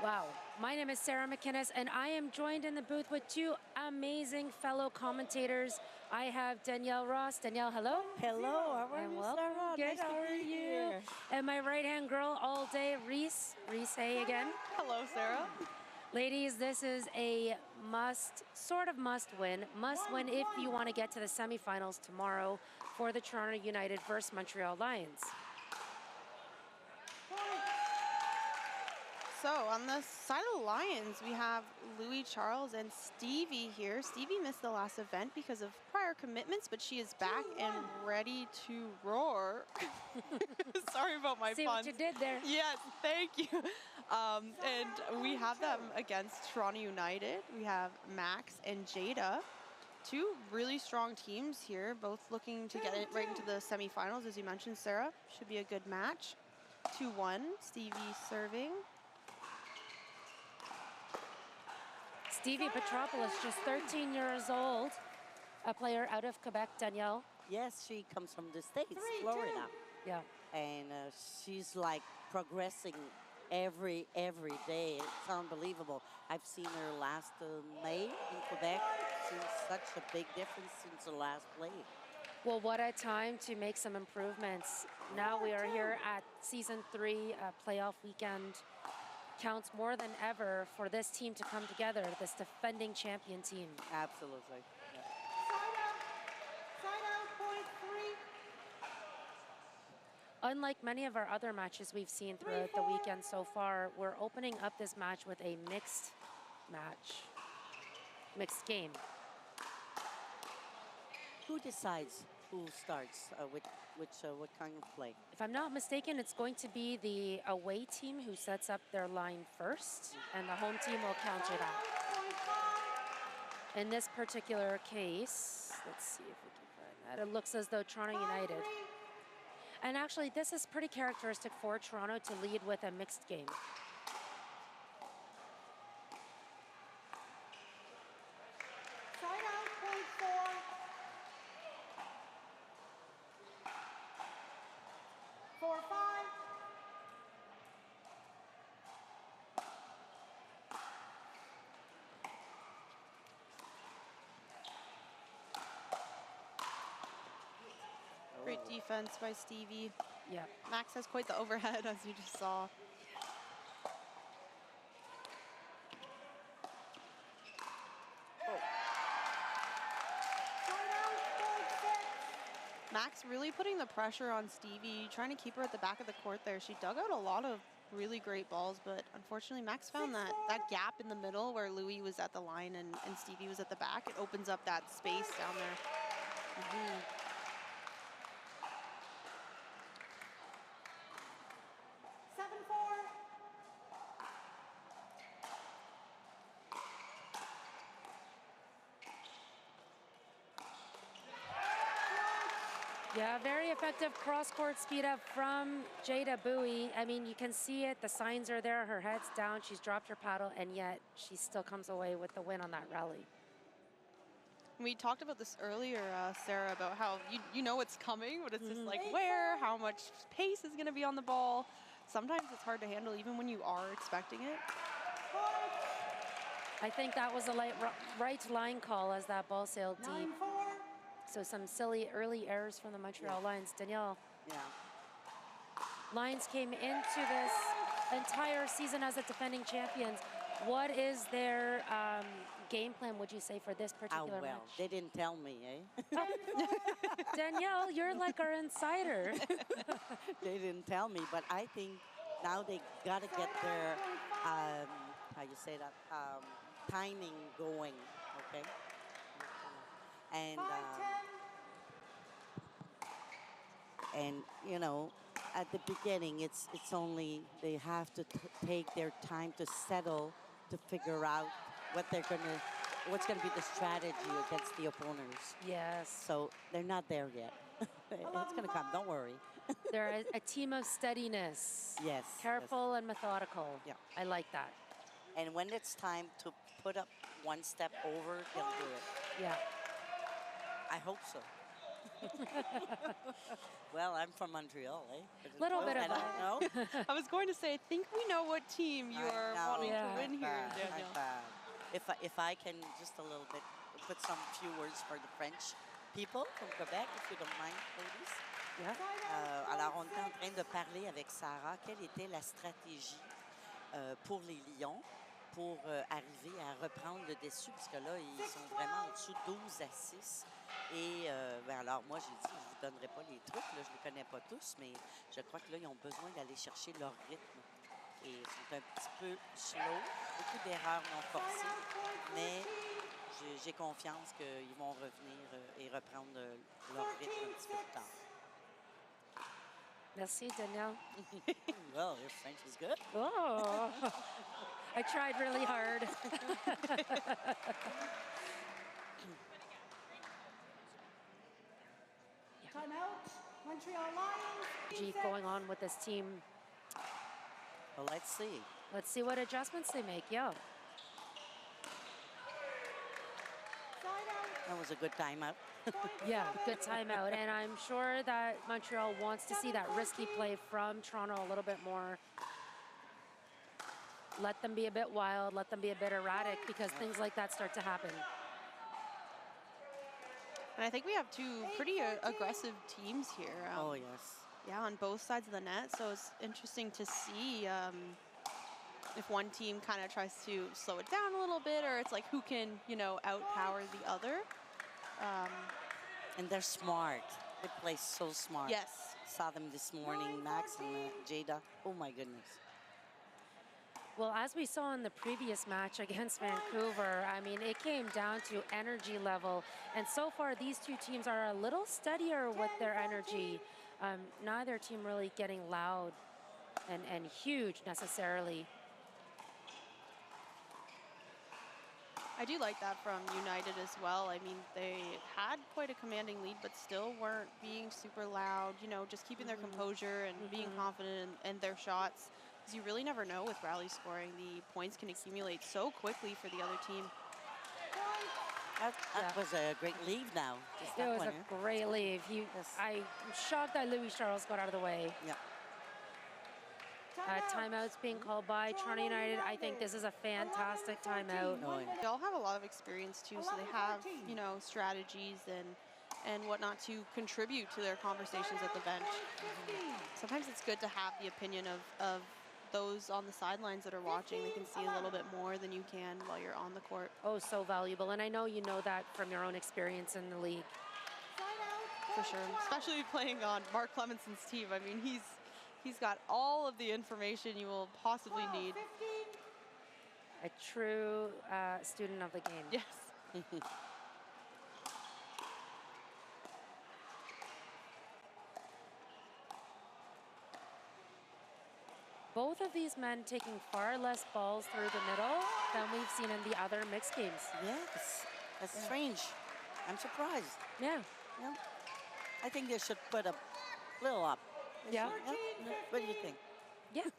Wow. My name is Sarah McInnes, and I am joined in the booth with two amazing fellow commentators. I have Danielle Ross. Danielle, hello. Hello, how are you, Sarah? Good, Nice how to are be you? here. And my right-hand girl all day, Reese. Reese, hey again. Hello, Sarah. Ladies, this is a sort of must win if you want to get to the semifinals tomorrow for the Toronto United versus Montreal Lions. So on the side of the Lions, we have Louis Charles and Stevie here. Stevie missed the last event because of prior commitments, but she is back and ready to roar. Sorry about my See puns. what you did there. Yes, thank you. And we have them against Toronto United. We have Max and Jada. Two really strong teams here, both looking to get it right into the semifinals, as you mentioned, Sarah. Should be a good match. 2-1, Stevie serving. Stevie Petropouleas, just 13 years old, a player out of Quebec, Danielle. Yes, she comes from the States, Florida. Yeah. And she's like progressing every day. It's unbelievable. I've seen her last May in Quebec. Seen such a big difference since the last play. Well, what a time to make some improvements. Now we are here at Season 3 playoff weekend. Counts more than ever for this team to come together, this defending champion team. Absolutely. Yeah. Side out, point 3. Unlike many of our other matches we've seen throughout the weekend so far, we're opening up this match with a mixed game. Who decides who starts with what kind of play? If I'm not mistaken, it's going to be the away team who sets up their line first, and the home team will counter that. In this particular case, let's see if we can find that. It looks as though Toronto United. And actually, this is pretty characteristic for Toronto to lead with a mixed game. Side out, point 4. 4-5. Great defense by Stevie. Yeah. Max has quite the overhead, as you just saw. Max really putting the pressure on Stevie, trying to keep her at the back of the court there. She dug out a lot of really great balls, but unfortunately Max found that gap in the middle where Louis was at the line and Stevie was at the back. It opens up that space down there. 7-4. Yeah, very effective cross-court speed up from Jada Bui. I mean, you can see it. The signs are there. Her head's down. She's dropped her paddle, and yet she still comes away with the win on that rally. We talked about this earlier, Sarah, about how you know what's coming, but it's just like where, how much pace is going to be on the ball. Sometimes it's hard to handle even when you are expecting it. I think that was a right line call as that ball sailed deep. 9-4. So some silly early errors from the Montreal Lions. Danielle. Yeah. Lions came into this entire season as the defending champions. What is their game plan, would you say, for this particular match? They didn't tell me, eh? Danielle, you're like our insider. They didn't tell me, but I think now they got to get their, how you say that, timing going, okay? And you know, at the beginning, it's only they have to take their time to settle, to figure out what's gonna be the strategy against the opponents. Yes. So they're not there yet. It's gonna come. Don't worry. They're a team of steadiness. Yes. Careful and methodical. Yeah. I like that. And when it's time to put up one step over, they'll do it. Yeah. I hope so. Well, I'm from Montreal, eh? Little bit of I don't know. I was going to say, I think we know what team you are wanting Yeah. if I can just a little bit put some few words for the French people from Quebec, if you don't mind, ladies. Yeah. Alors, on était en train de parler avec Sarah, quelle était la stratégie pour les Lions pour arriver à reprendre le dessus, parce que là, ils sont vraiment en dessous 12 à 6. Et ben alors, moi, j'ai dit, je ne vous donnerai pas les trucs, là, je ne les connais pas tous, mais je crois que là, ils ont besoin d'aller chercher leur rythme. Et ils sont un petit peu slow, beaucoup d'erreurs non forcées, mais j'ai confiance qu'ils vont revenir et reprendre leur rythme un petit peu plus tard. Merci, Danielle. Well, your French is good. Oh, I tried really hard. Timeout. Montreal Lions. Gee, going on with this team. Well, let's see. Let's see what adjustments they make. Yeah. Side out. That was a good timeout. Yeah, good timeout. And I'm sure that Montreal wants to see that risky play from Toronto a little bit more. Let them be a bit wild, let them be a bit erratic, because things like that start to happen. And I think we have two pretty aggressive teams here. Oh, yes. Yeah, on both sides of the net. So it's interesting to see if one team kind of tries to slow it down a little bit, or it's like who can, you know, outpower the other. And they're smart. They play so smart. Yes. Saw them this morning, Max and Jada. Oh, my goodness. Well, as we saw in the previous match against Vancouver, I mean, it came down to energy level. And so far, these two teams are a little steadier with their energy. Neither team really getting loud and huge necessarily. I do like that from United as well. I mean, they had quite a commanding lead, but still weren't being super loud, you know, just keeping their composure and being confident in their shots. Because you really never know with rally scoring. The points can accumulate so quickly for the other team. That was a great leave now. Just It that was one, a great leave. I'm shocked that Louis Charles got out of the way. Yeah. Timeouts being called by Toronto United. I think this is a fantastic timeout. Oh, yeah. They all have a lot of experience too, so they have, you know, strategies and whatnot to contribute to their conversations at the bench. Sometimes it's good to have the opinion of those on the sidelines that are watching. They can see a little bit more than you can while you're on the court. Oh, so valuable. And I know you know that from your own experience in the league. For sure, especially playing on Mark Clemenson's team. I mean, he's got all of the information you will possibly need. A true student of the game. Yes. Both of these men taking far less balls through the middle than we've seen in the other mixed games. Yes. That's strange. I'm surprised. Yeah. Yeah. I think they should put a little up. They Yeah. should, yeah. What do you think? Yeah.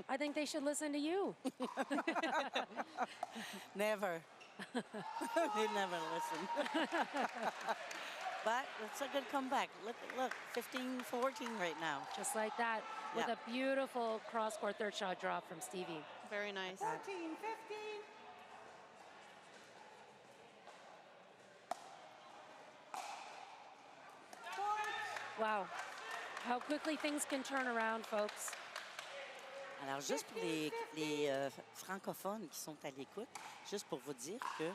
I think they should listen to you. Never. They never listen. But it's a good comeback. Look, 15-14 right now. Just like that, with Yeah. a beautiful cross-court third shot drop from Stevie. Very nice. 14-15. Wow. How quickly things can turn around, folks. Alors, juste pour les francophones qui sont à l'écoute, juste pour vous dire que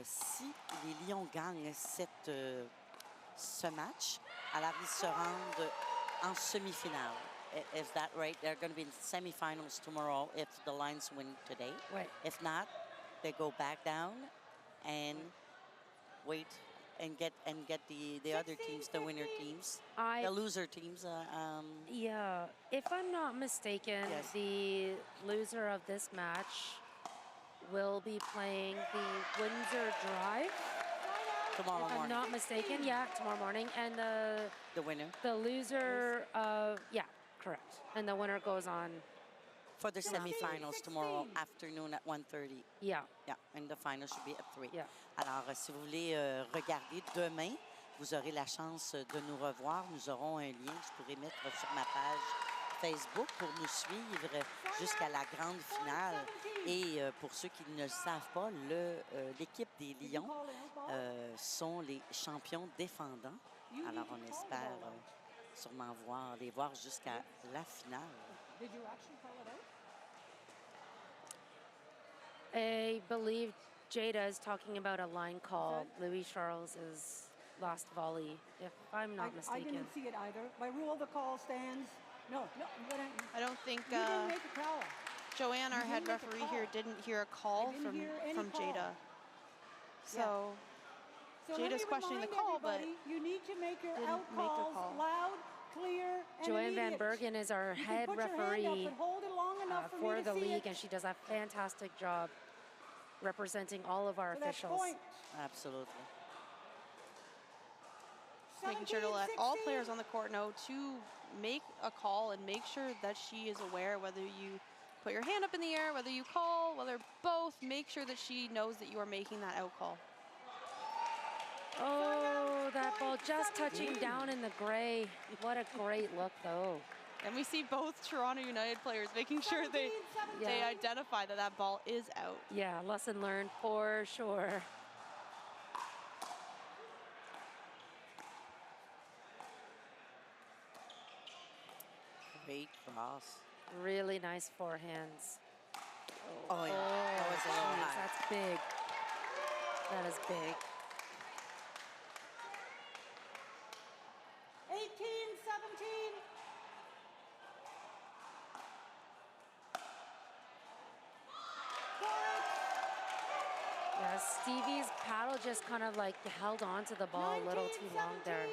si les Lions gagnent ce match, alors ils se rendent en semi-finale. Is that right? They're going to be in semi-finals tomorrow if the Lions win today. Right. If not, they go back down and wait and get the other teams, the winner teams, the loser teams. Yeah, if I'm not mistaken, Yes. the loser of this match will be playing the Windsor Drive. Tomorrow If I'm morning. not mistaken, yeah, tomorrow morning. And The winner the loser of, yeah, correct. And the winner goes on, for the semi-finals tomorrow afternoon at 1:30. yeah. Yeah, and the final should be at 3. Yeah. Alors, si vous voulez regarder demain, vous aurez la chance de nous revoir. Nous aurons un lien que je pourrai mettre sur ma page Facebook pour nous suivre jusqu'à la grande finale. Et pour ceux qui ne le savent pas, l'équipe des Lions sont les champions défendants. Alors, on espère sûrement les voir jusqu'à la finale. Did you actually call it out? I believe Jada is talking about a line call. Louis Charles is last volley, if I'm not I mistaken. didn't see it either. By rule, the call stands. No, I don't think you didn't make a call. Joanne, our You head didn't make a referee here, call. didn't hear a call didn't hear any from call. Jada. So So Jada's let me questioning the remind call, but everybody, you need to make your didn't out make a calls call. loud, clear, and Joanne Van immediate. Bergen is our You head can put your hand up referee and hold it long enough for for me to the see league, it. and she does a fantastic job representing all of our So that's officials. point. Absolutely. making sure to let all players on the court know to make a call and make sure that she is aware, whether you put your hand up in the air, whether you call, whether both, make sure that she knows that you are making that out call. Oh, that ball just touching down in the gray. What a great look, though. And we see both Toronto United players making sure they identify that that ball is out. Yeah, lesson learned for sure. Great cross. Really nice forehands. Oh, yeah. That was a little geez, high. that's big. That is big. 18-17. Yeah, Stevie's paddle just kind of like held on to the ball a little too long there.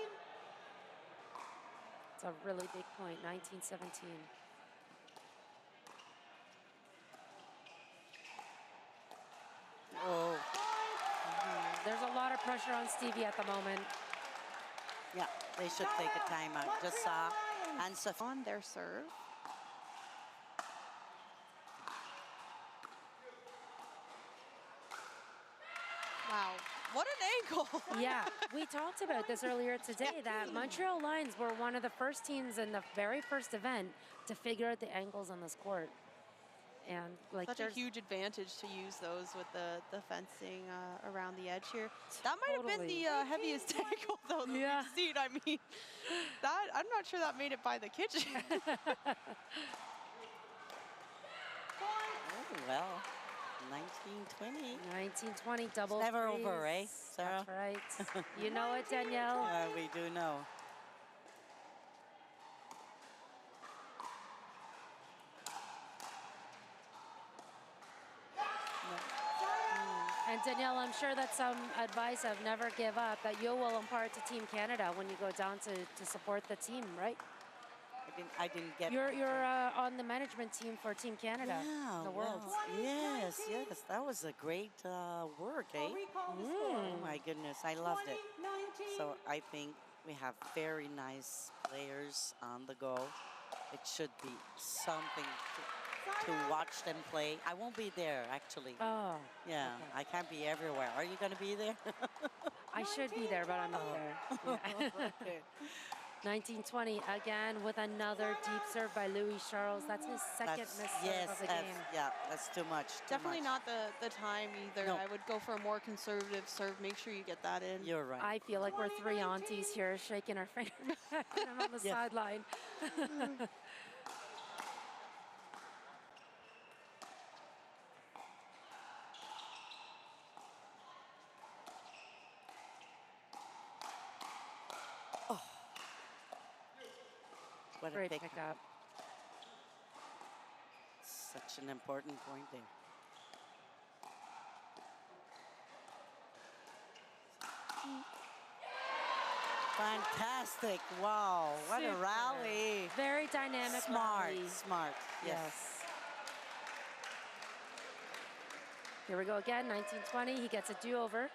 It's a really big point, 19-17. Oh, There's a lot of pressure on Stevie at the moment. yeah. They should take a timeout. Just saw Anne-Sophie. On their serve. Wow, what an angle. Yeah, we talked about this earlier today, that Montreal Lions were one of the first teams in the very first event to figure out the angles on this court. And like Such a huge advantage to use those with the fencing around the edge here. That might have been Totally. the heaviest angle though that Yeah. we've seen. I mean, that I'm not sure that made it by the kitchen. Oh, well. 1920. 1920 double. Never threes. over, eh, Sarah? That's right. You know it, Danielle. We do know. And Danielle, I'm sure that's some advice of never give up that you will impart to Team Canada when you go down to support the team, right? I didn't get. You're on the management team for Team Canada, Yeah, the World. well, yes. That was a great work, eh? Oh my goodness, I loved it. So I think we have very nice players on the go. It should be something to watch them play. I won't be there, actually. Oh, Yeah, okay. I can't be everywhere. Are you going to be there? I should be there, but I'm not there. Yeah. Okay. 1920 again with another deep serve by Louis Charles. That's his second miss serve of the game. Yeah, that's too much. Definitely not the time either. No. I would go for a more conservative serve. Make sure you get that in. You're right. I feel like we're three aunties here shaking our fingers on the Yes. sideline. What a Great pick. pickup. Such an important point there. Fantastic. Wow. What a Super. rally. Very dynamic Smart. rally. Smart. Yes. Here we go again, 1920. He gets a do-over.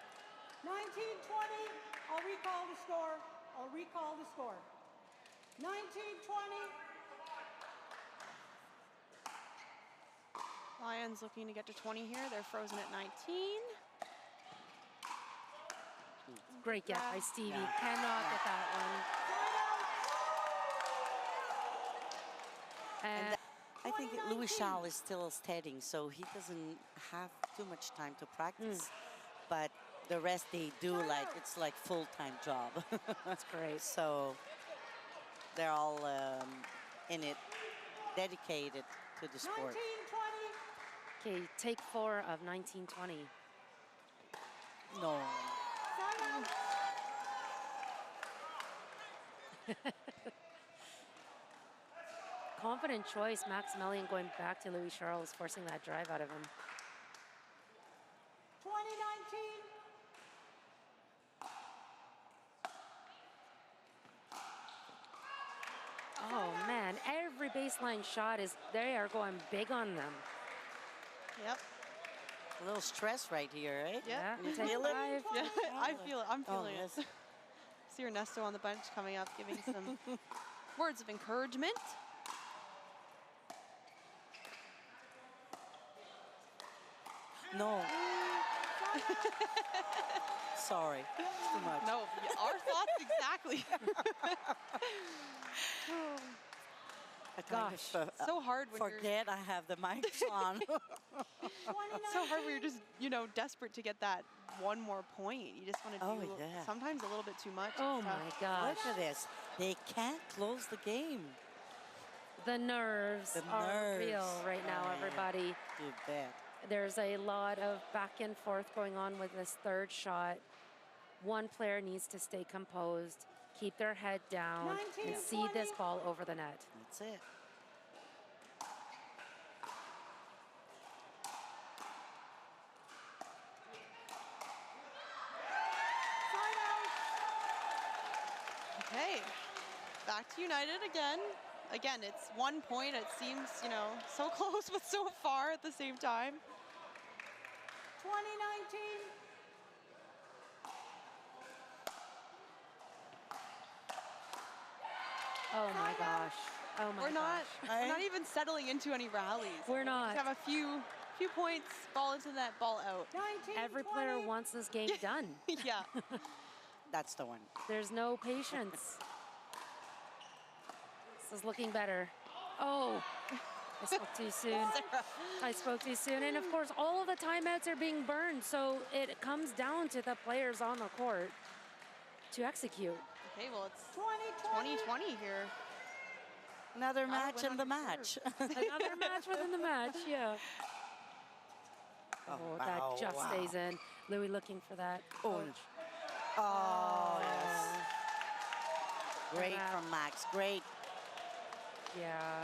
1920. I'll recall the score. I'll recall the score. 1920. Lions looking to get to 20 here. They're frozen at 19. Great get by Stevie. Yeah. Cannot get that one. And I think Louis Charles is still studying, so he doesn't have too much time to practice. But the rest they do, like, it's like full-time job. That's great. So they're all in it, dedicated to the sport. 19-20. Okay, take 4 of 1920. No. Confident choice, Maximilian going back to Louis Charles, forcing that drive out of him. 2019. Oh man, every baseline shot is, they are going big on them. Yep. A little stress right here, right? Yeah. You take Feel it? 5. Yeah, I feel it. I'm Oh, feeling yes. it. See Ernesto on the bench coming up, giving some words of encouragement. No. Sorry. Too much. No, our thoughts exactly. I kind Gosh, of, So hard when you're forget I have the mic on. so hard when you're just, you know, desperate to get that one more point. You just want to Oh, do yeah. sometimes a little bit too much. Oh It's my tough. gosh. Look at this. They can't close the game. The nerves The are nerves. real right now, Yeah. everybody. You bet. There's a lot of back and forth going on with this third shot. One player needs to stay composed, keep their head down, and see this 19-20. ball over the net. That's it. Side out. Okay, back to United again. Again, it's 1 point. It seems, you know, so close but so far at the same time. 2019. Oh my gosh. Oh my We're not gosh. even settling into any rallies. We're not. Just have a few points, ball into that, ball out. 19. Every player wants this game done. Yeah. That's the one. There's no patience. This is looking better. Oh, I spoke too soon. I spoke too soon. And of course, all of the timeouts are being burned. So it comes down to the players on the court to execute. Okay, well, it's 2020. 2020 here. Another Gotta match win in the on your match. Another match within the match, yeah. Oh, that wow, just wow. stays in. Louis looking for that. Oh, coach. Oh, yes. Great Yeah. from Max. Great. Yeah,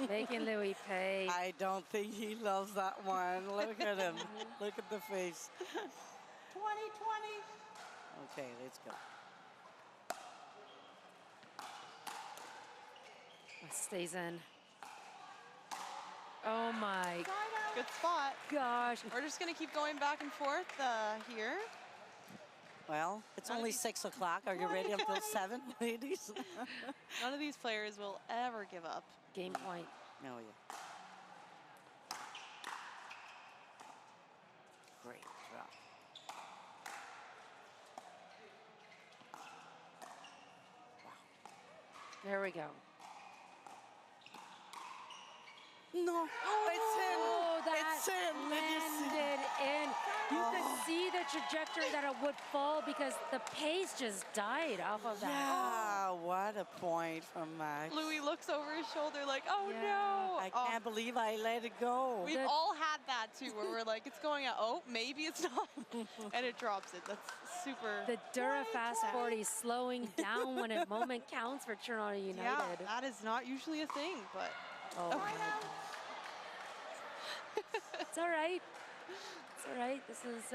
making Louis pay. I don't think he loves that one. Look at him. Look at the face. 2020. Okay, let's go. Stays in. Oh my Side out. Good spot. gosh. We're just going to keep going back and forth here. Well, it's None of only these- 6 o'clock. Are you ready until 7, ladies? None of these players will ever give up. Game point. Oh, yeah. Great drop. There we go. No, it's in. Oh, that It's in. Did you see? landed in. You Oh. could see the trajectory that it would fall because the pace just died off of that. Yeah, what a point from Max. Louis looks over his shoulder like, oh Yeah. no. I Oh, can't believe I let it go. we've The- all had that too, where we're like, it's going out. Oh, maybe it's not. And it drops it. That's super. The Durafast 40 slowing down when a moment counts for Toronto United. Yeah, that is not usually a thing, but Oh, my God. It's all right. It's all right. This is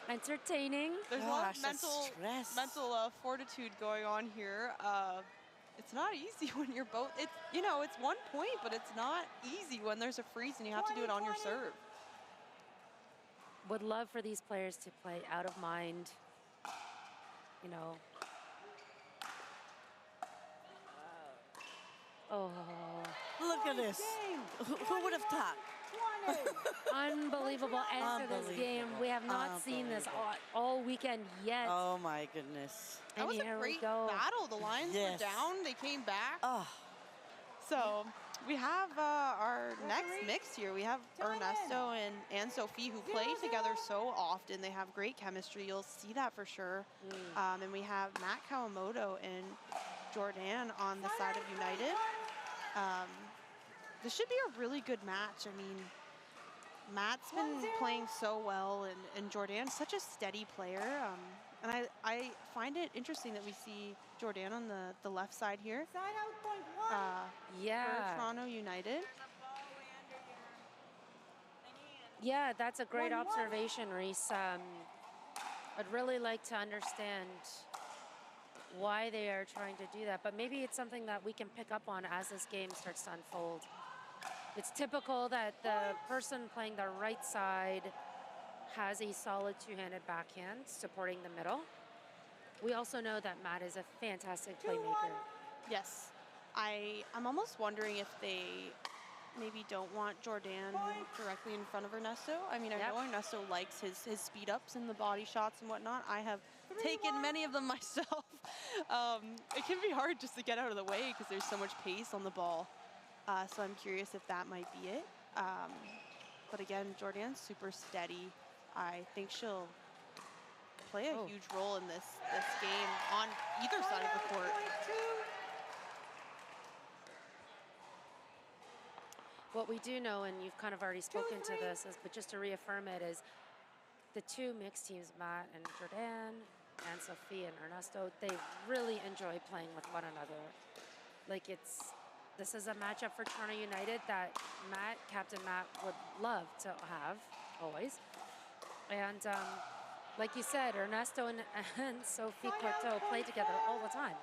entertaining. there's a lot Gosh, of that's stress. mental fortitude going on here. It's not easy when you're both. It's, you know, it's 1 point, but it's not easy when there's a freeze and you have to do it on your 2020. serve. Would love for these players to play out of mind. You know. Oh, Look at this. Game. Who would have thought? 20. unbelievable end to this game. We have not seen this all weekend yet. Oh my goodness. That And was a here we great go. battle. The Lions Yes. were down. They came back. Oh, So We have our next mix here. We have Ernesto and Anne-Sophie who play together so often. They have great chemistry. You'll see that for sure. And we have Matt Kawamoto and Jordann on the side of United. This should be a really good match. I mean, Matt's been playing so well, and Jordann's such a steady player. And I find it interesting that we see Jordann on the left side here. Side out point 1. Yeah. For Toronto United. Yeah, that's a great 1-1. observation, Reese. I'd really like to understand why they are trying to do that, but maybe it's something that we can pick up on as this game starts to unfold. It's typical that the person playing the right side has a solid two-handed backhand supporting the middle. We also know that Matt is a fantastic playmaker. Yes. I'm almost wondering if they maybe don't want Jordann directly in front of Ernesto. I mean, I know Ernesto likes his speed ups and the body shots and whatnot. I have taken many of them myself. It can be hard just to get out of the way because there's so much pace on the ball. So I'm curious if that might be it. But again, Jordann's super steady. I think she'll play a huge role in this game on either side of the court. What we do know, and you've kind of already spoken to this, but just to reaffirm it, is the two mixed teams, Matt and Jordann, Anne-Sophie and Ernesto, they really enjoy playing with one another. Like this is a matchup for Toronto United that Captain Matt would love to have, always. And like you said, Ernesto and Sophie Courteau play together all the time.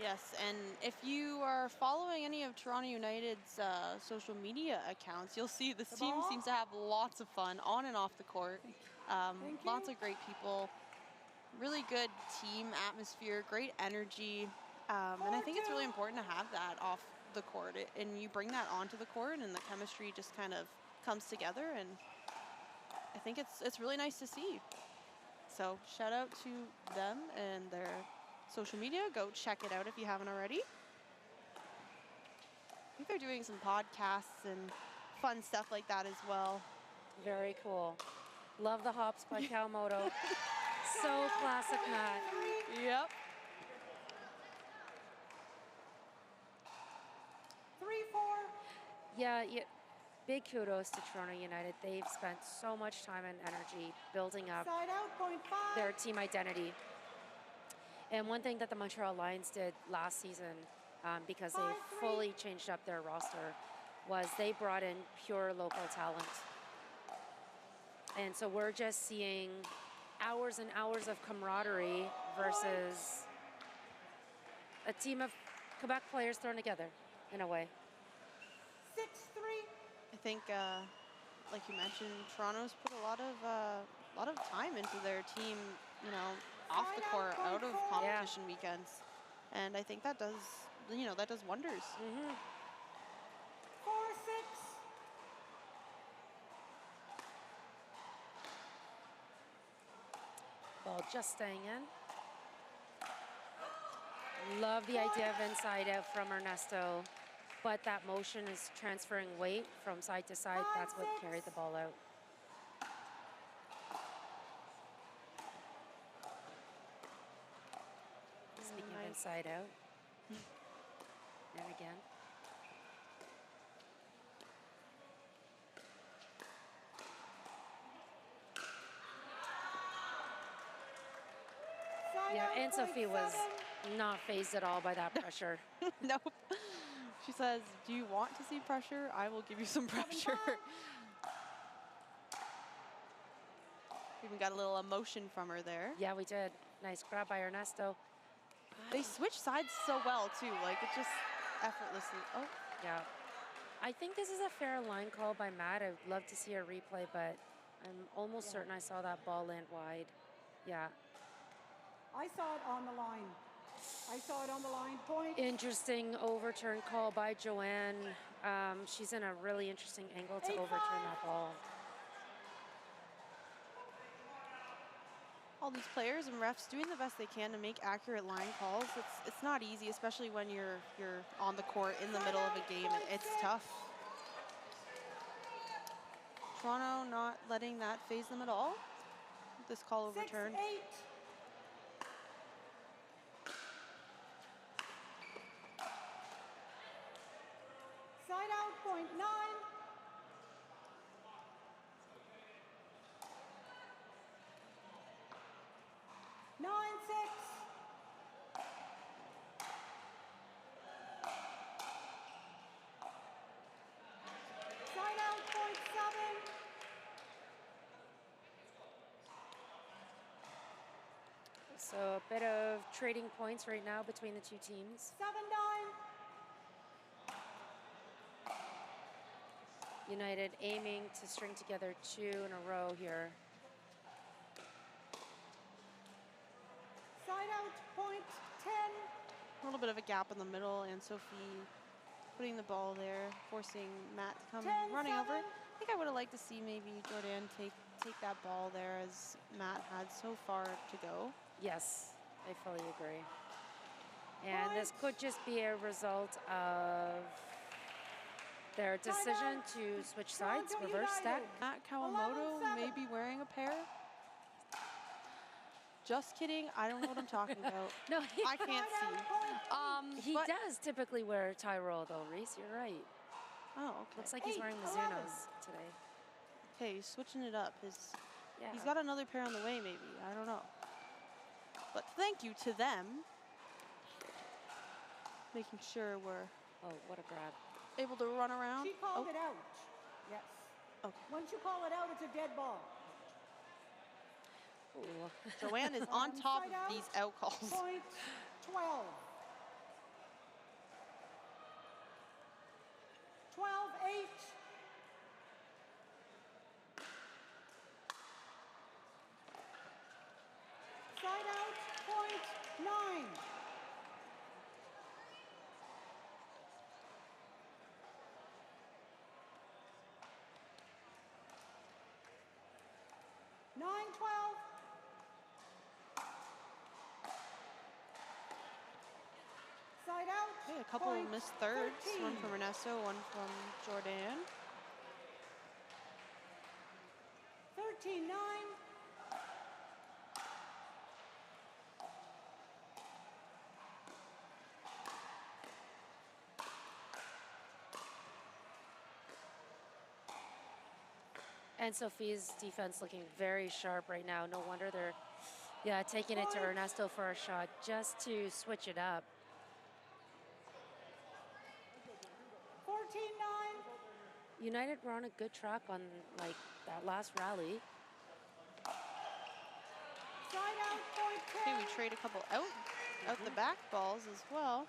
Yes, and if you are following any of Toronto United's social media accounts, you'll see this team seems to have lots of fun on and off the court. Lots of great people, really good team atmosphere, great energy. And I think it's really important to have that off the court. And you bring that onto the court and the chemistry just kind of comes together. And I think it's really nice to see. So shout out to them and their social media. Go check it out if you haven't already. I think they're doing some podcasts and fun stuff like that as well. Very cool. Love the hops by Kawamoto. So classic Matt. Yep. 3-4. Yeah, big kudos to Toronto United. They've spent so much time and energy building up Side out point 5. their team identity. And one thing that the Montreal Lions did last season, because they fully changed up their roster, was they brought in pure local talent. And so we're just seeing hours and hours of camaraderie versus a team of Quebec players thrown together, in a way. 6-3. I think, like you mentioned, Toronto's put a lot of time into their team, you know, off the court, out of competition weekends, and I think that does, that does wonders. 4-6. Ball just staying in. Love the idea of inside out from Ernesto, but that motion is transferring weight from side to side. That's what carried the ball out. Speaking of inside out, and again. Yeah, Anne-Sophie was not fazed at all by that pressure. Nope. She says, do you want to see pressure? I will give you some pressure. Even got a little emotion from her there. Yeah, we did. Nice grab by Ernesto. They switch sides so well, too. Like, it just effortlessly. Oh. Yeah. I think this is a fair line call by Matt. I'd love to see a replay, but I'm almost certain I saw that ball land wide. Yeah. I saw it on the line. I saw it on the line point. Interesting overturn call by Joanne. She's in a really interesting angle to overturn that ball. all these players and refs doing the best they can to make accurate line calls. It's not easy, especially when you're on the court in the middle of a game. It's tough. Toronto not letting that phase them at all. This call overturned. 6-8. Side out, point 9. 9-6. Side out, point 7. So a bit of trading points right now between the two teams. 7-9. United aiming to string together 2 in a row here. Side out, point 10. A little bit of a gap in the middle, and Sophie putting the ball there, forcing Matt to come 10-7. running over. I think I would have liked to see maybe Jordann take that ball there, as Matt had so far to go. Yes, I fully agree. And this could just be a result of their decision to switch sides, reverse stack. Matt Kawamoto may be wearing a pair. Just kidding, I don't know what I'm talking about. No, I can't see. he but- does typically wear a tie roll though, Reese, you're right. Oh, okay. Looks like he's 8, wearing 11. Mizuno's today. Okay, he's switching it up. Yeah. He's got another pair on the way, maybe. I don't know. But thank you to them. Making sure we're Oh, what a grab. able to run around. She called it out. Yes. Okay. Once you call it out, it's a dead ball. Ooh. Joanne is on top Side of out, these out calls. Point 12. 12-8. Side out, point 9. Nine, 12. Side out. Okay, a couple point of missed thirds. 13. One from Ernesto, one from Jordann. 13-9. And Sophie's defense looking very sharp right now. No wonder they're, taking it to Ernesto for a shot just to switch it up. 14-9. United were on a good track on like that last rally. Side out, point 10. Okay, we trade a couple out the back balls as well.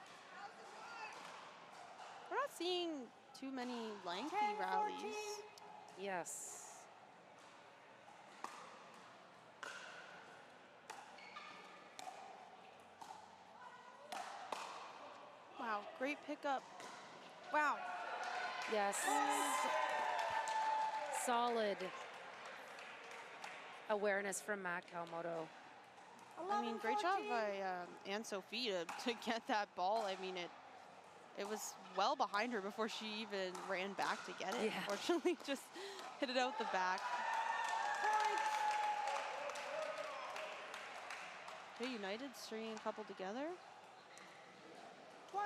We're not seeing too many lengthy 10-14. rallies. Yes. Wow, great pickup. Wow. Yes. Solid awareness from Matt Kawamoto. I mean, great job by Anne-Sophie to get that ball. I mean, it was well behind her before she even ran back to get it. Yeah. Unfortunately, just hit it out the back. Okay, United stringing a couple together. 12-14.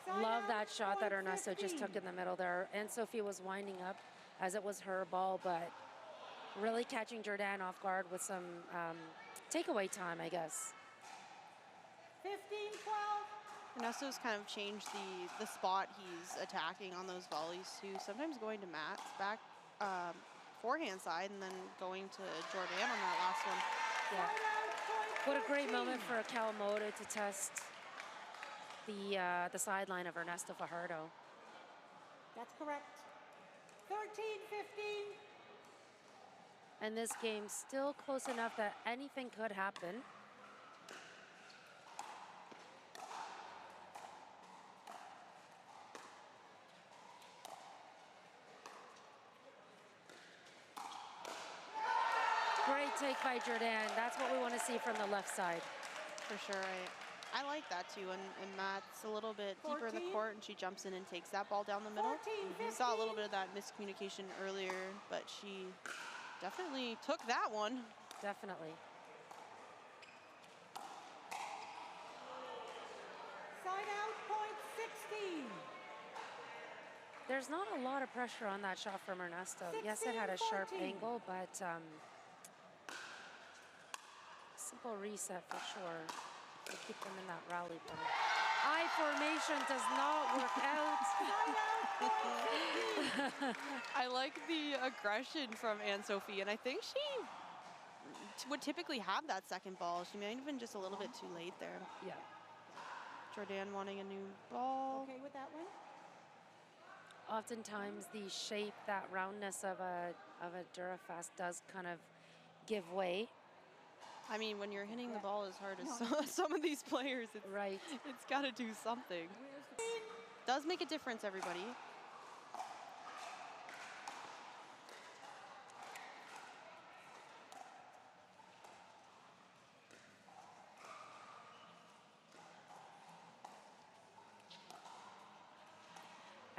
Side Love out, that shot that point Ernesto just 15. took in the middle there. And Sophie was winding up as it was her ball, but really catching Jordann off guard with some takeaway time, I guess. 15-12. Ernesto's kind of changed the spot he's attacking on those volleys too. Sometimes going to Matt's back forehand side and then going to Jordann on that last one. Yeah. What a great moment for Kawamoto to test the sideline of Ernesto Fajardo. That's correct. 13-15. And this game's still close enough that anything could happen. take by Jordann. That's what we want to see from the left side. For sure. I like that too. And Matt's a little bit deeper in the 14. court, and she jumps in and takes that ball down the middle. 14, Saw a little bit of that miscommunication earlier, but she definitely took that one. Definitely. Side out, point 16. There's not a lot of pressure on that shot from Ernesto. Yes, it had a sharp 16-14. angle, but simple reset for sure to keep them in that rally point. I formation does not work out. I like the aggression from Anne-Sophie, and I think she would typically have that second ball. She may have been just a little bit too late there. Yeah. Jordann wanting a new ball. Okay with that one? Oftentimes the shape, that roundness of a Durafast does kind of give way. I mean, when you're hitting the ball as hard as some of these players, Right. it's got to do something. Does make a difference, everybody.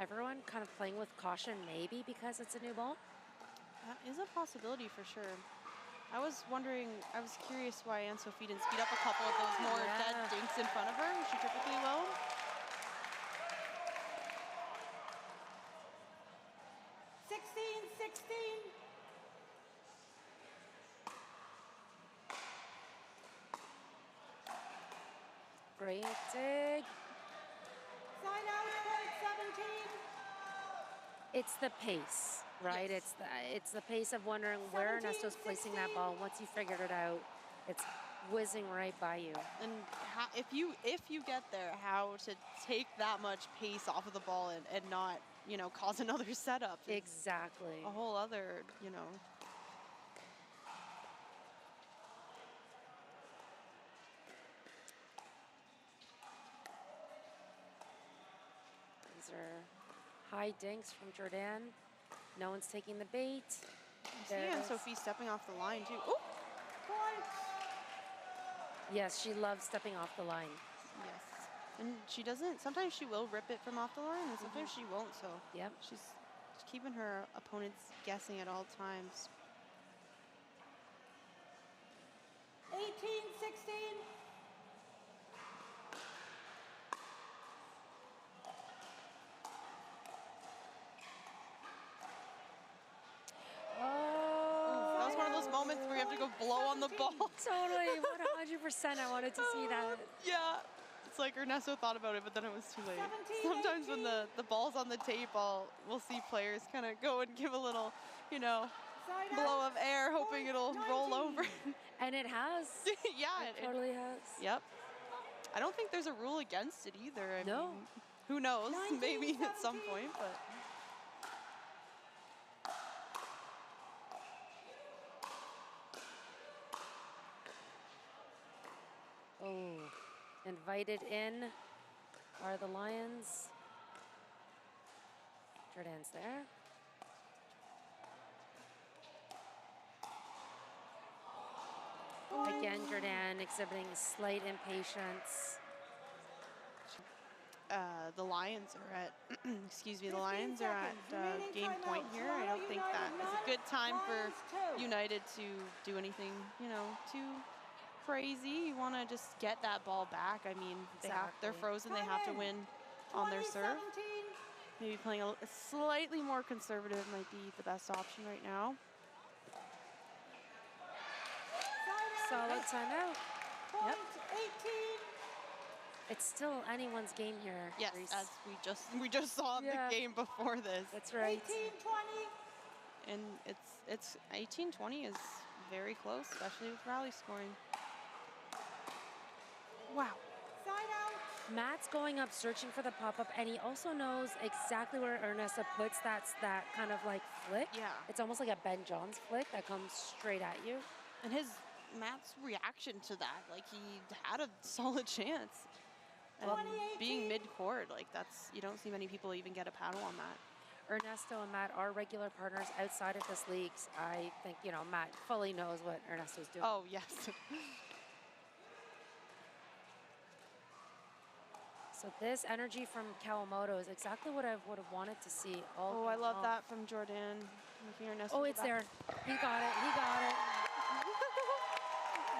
Everyone kind of playing with caution, maybe because it's a new ball. That is a possibility for sure. I was curious why Anne-Sophie didn't speed up a couple of those more dead dinks in front of her, which she typically will. Great dig. Side out, point 17. It's the pace, right? Yes. It's the pace of wondering where Ernesto's placing that ball. Once you figured it out, it's whizzing right by you. And if you get there, how to take that much pace off of the ball and not, you know, cause another setup. is Exactly. A whole other, you know. These are high dinks from Jordann. No one's taking the bait. I see There it is. Anne-Sophie stepping off the line too. Ooh. Point. Yes, she loves stepping off the line. Yes. And she doesn't, sometimes she will rip it from off the line, and sometimes she won't, so Yep. she's keeping her opponents guessing at all times. 18-16. Oh, That was one of those moments where you have to go blow on the ball. totally. 100%. I wanted to see that. Yeah. It's like Ernesto thought about it, but then it was too late. 17, Sometimes when the ball's on the tape, we'll see players kind of go and give a little, you know, Side blow out, of air, hoping it'll roll 19. over. And it has. Yeah. It totally has. Yep. I don't think there's a rule against it either. I No. mean, who knows? 19, Maybe at some 17. point, but. Oh, invited in are the Lions. Jordann's there. Again, Jordann exhibiting slight impatience. The Lions are at, excuse me, the 15 Lions are at seconds. Remaining game timeout. point here. I don't think that is a good time for Lions 2. United to do anything, you know, too crazy. You want to just get that ball back. I mean, they're Exactly. frozen. They have to win on their serve. 20-17. Maybe playing a slightly more conservative might be the best option right now. Solid timeout. Point Yep. 18. It's still anyone's game here. Yes, Reese. as we just saw Yeah. the game before this. That's right. 18-20. And it's 18-20 is very close, especially with rally scoring. Wow. Side out. Matt's going up searching for the pop-up, and he also knows exactly where Ernesto puts that kind of like flick. Yeah. It's almost like a Ben Johns flick that comes straight at you. And Matt's reaction to that, like he had a solid chance. And 2018. being mid-court, like you don't see many people even get a paddle on that. Ernesto and Matt are regular partners outside of this league. I think, you know, Matt fully knows what Ernesto's doing. Oh, yes. So this energy from Kawamoto is exactly what I would have wanted to see all Oh, I game love long. that from Jordann. Making Ernesto Oh, go it's back. there. He got it. He got it.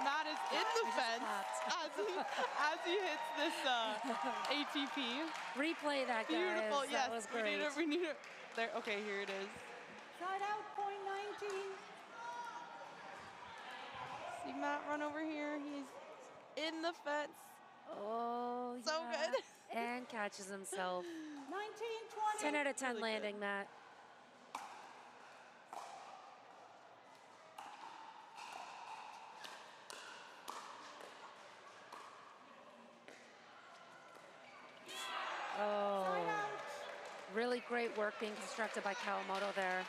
Matt is in the just fence clapped. as he hits this ATP. Replay that, guys. Beautiful. Yes, That was great. we need it. There. Okay, here it is. Side out, point 19. See Matt run over here. He's in the fence. Oh, So yeah. good. And catches himself. 19, 20. 10 out of 10 Really landing, good. Matt. Oh, Side out. really great work being constructed by Kawamoto there.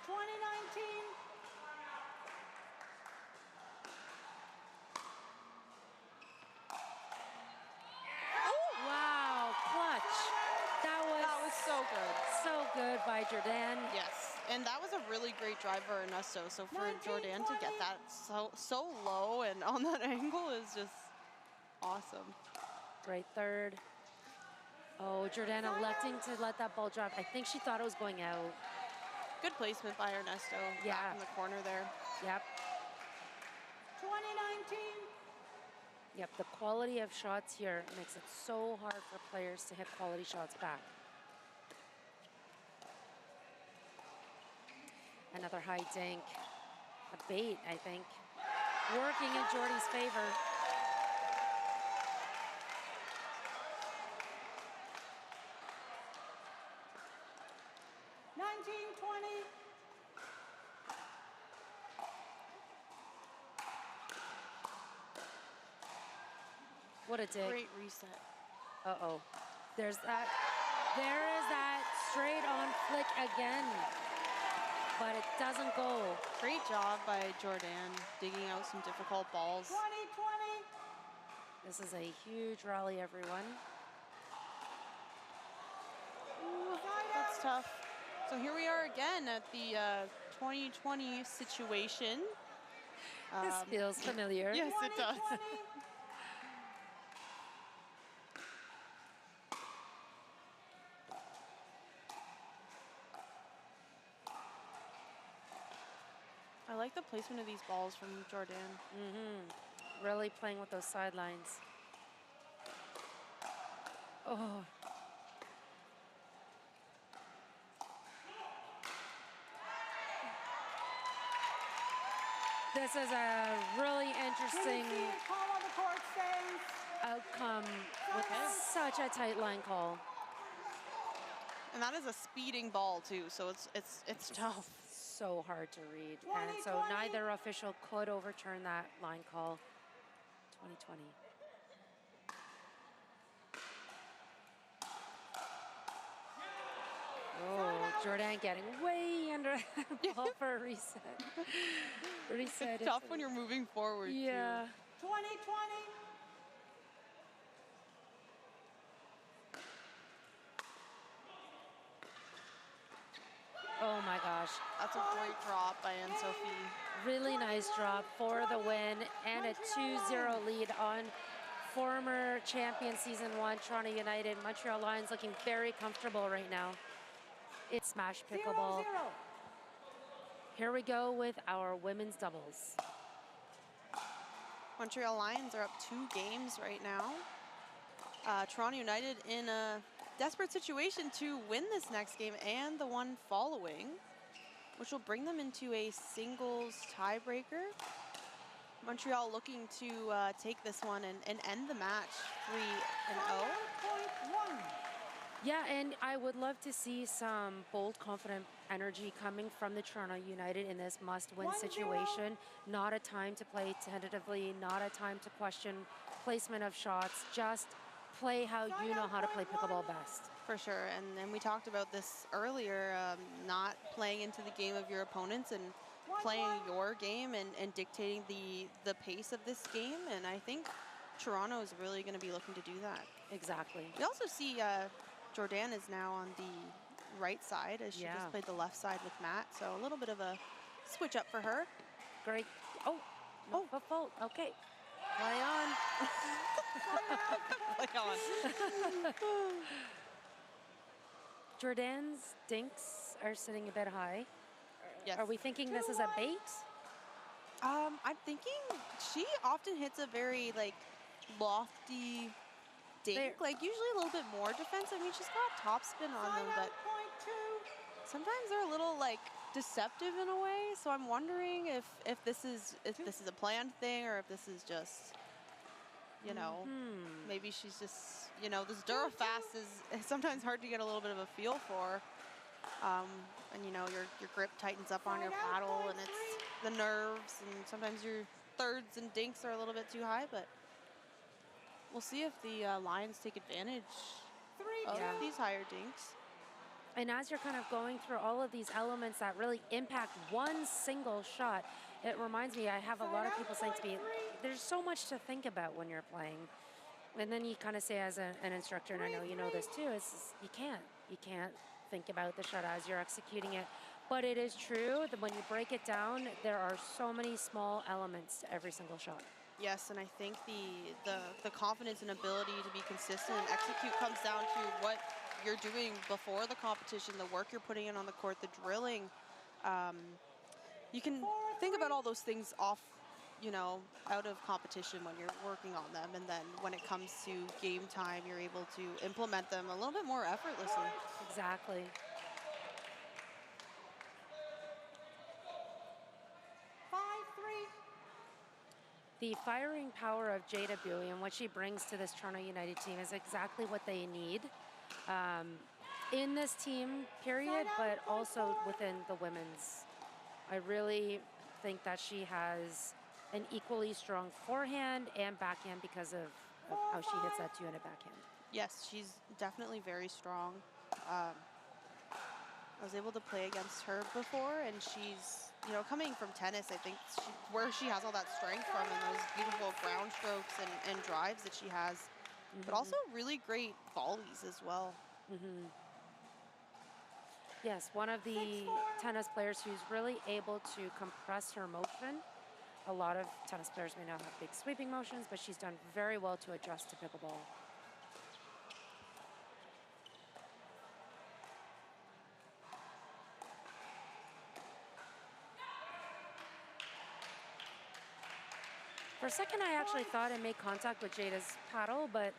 2019. Wow, clutch. That That was so good. so good by Jordann. Yes, and that was a really great drive for Ernesto. So for 19, Jordann to get 20. that so low and on that angle is just awesome. Great third. Oh, Jordann electing to let that ball drop. I think she thought it was going out. Good placement by Ernesto. Yeah. Back in the corner there. Yep. 2019. Yep, the quality of shots here makes it so hard for players to hit quality shots back. Another high dink. A bait, I think. Working in Jordy's favor. What a dig. Great reset. Uh-oh. There's that. There is that straight on flick again. But it doesn't go. Great job by Jordann digging out some difficult balls. 2020. This is a huge rally, everyone. Ooh, that's tough. So here we are again at the 2020 situation. This feels familiar. Yes, it does. 2020. I like the placement of these balls from Jordann. Really playing with those sidelines. Oh. This is a really interesting Call on the court stands. outcome with such a tight line call. And that is a speeding ball too, so it's tough. So hard to read. And so 2020. neither official could overturn that line call. 2020. Oh, Jordann getting way under the ball for a reset. Reset. It's tough when you're moving forward Yeah. 2020. Oh my gosh. That's a great drop by Anne-Sophie. Really nice drop for the win and a 2-0 lead on former champion season 1 Toronto United. Montreal Lions looking very comfortable right now. It's Smash Pickleball. 0-0. Here we go with our women's doubles. Montreal Lions are up 2 games right now. Toronto United in a desperate situation to win this next game and the one following, which will bring them into a singles tiebreaker. Montreal looking to take this one and end the match 3-0. Point 1. Yeah, and I would love to see some bold, confident energy coming from the Toronto United in this must-win 1-0. situation. Not a time to play tentatively, not a time to question placement of shots. Just play how you know how to play pickleball best. For sure, and then we talked about this earlier, not playing into the game of your opponents and playing your game and dictating the pace of this game, and I think Toronto is really going to be looking to do that. Exactly. We also see Jordann is now on the right side as she Yeah. just played the left side with Matt. So a little bit of a switch up for her. Great. Oh, no foot fault. Okay. Play on. Play on. Jordann's dinks are sitting a bit high. Yes. Are we thinking this is a bait? I'm thinking she often hits a very like lofty dink, There- like usually a little bit more defensive. I mean, she's got topspin on them, but Point two. sometimes they're a little like deceptive in a way. So I'm wondering if this is a planned thing or if this is just, you know, maybe she's just, you know, this Durafast is sometimes hard to get a little bit of a feel for. And you know, your grip tightens up on your paddle, and it's the nerves, and sometimes your thirds and dinks are a little bit too high, but we'll see if the Lions take advantage of Yeah. these higher dinks. And as you're kind of going through all of these elements that really impact one single shot, it reminds me, I have a lot of people saying to me, there's so much to think about when you're playing. And then you kind of say as an instructor, and I know you know this too, is you can't think about the shot as you're executing it. But it is true that when you break it down, there are so many small elements to every single shot. Yes, and I think the confidence and ability to be consistent and execute comes down to what you're doing before the competition, the work you're putting in on the court, the drilling. You can think about all those things off, you know, out of competition when you're working on them, and then when it comes to game time, you're able to implement them a little bit more effortlessly. Exactly. The firing power of Jada Bui and what she brings to this Toronto United team is exactly what they need in this team, period, but also within the women's. I really think that she has an equally strong forehand and backhand because of how she hits that two-handed backhand. Yes, she's definitely very strong. I was able to play against her before, and she's, you know, coming from tennis, I think where she has all that strength from and those beautiful ground strokes and drives that she has, but also really great volleys as well. Yes, one of the tennis players who's really able to compress her motion. A lot of tennis players may not have big sweeping motions, but she's done very well to adjust to pickleball. For a second, I actually thought I made contact with Jada's paddle, but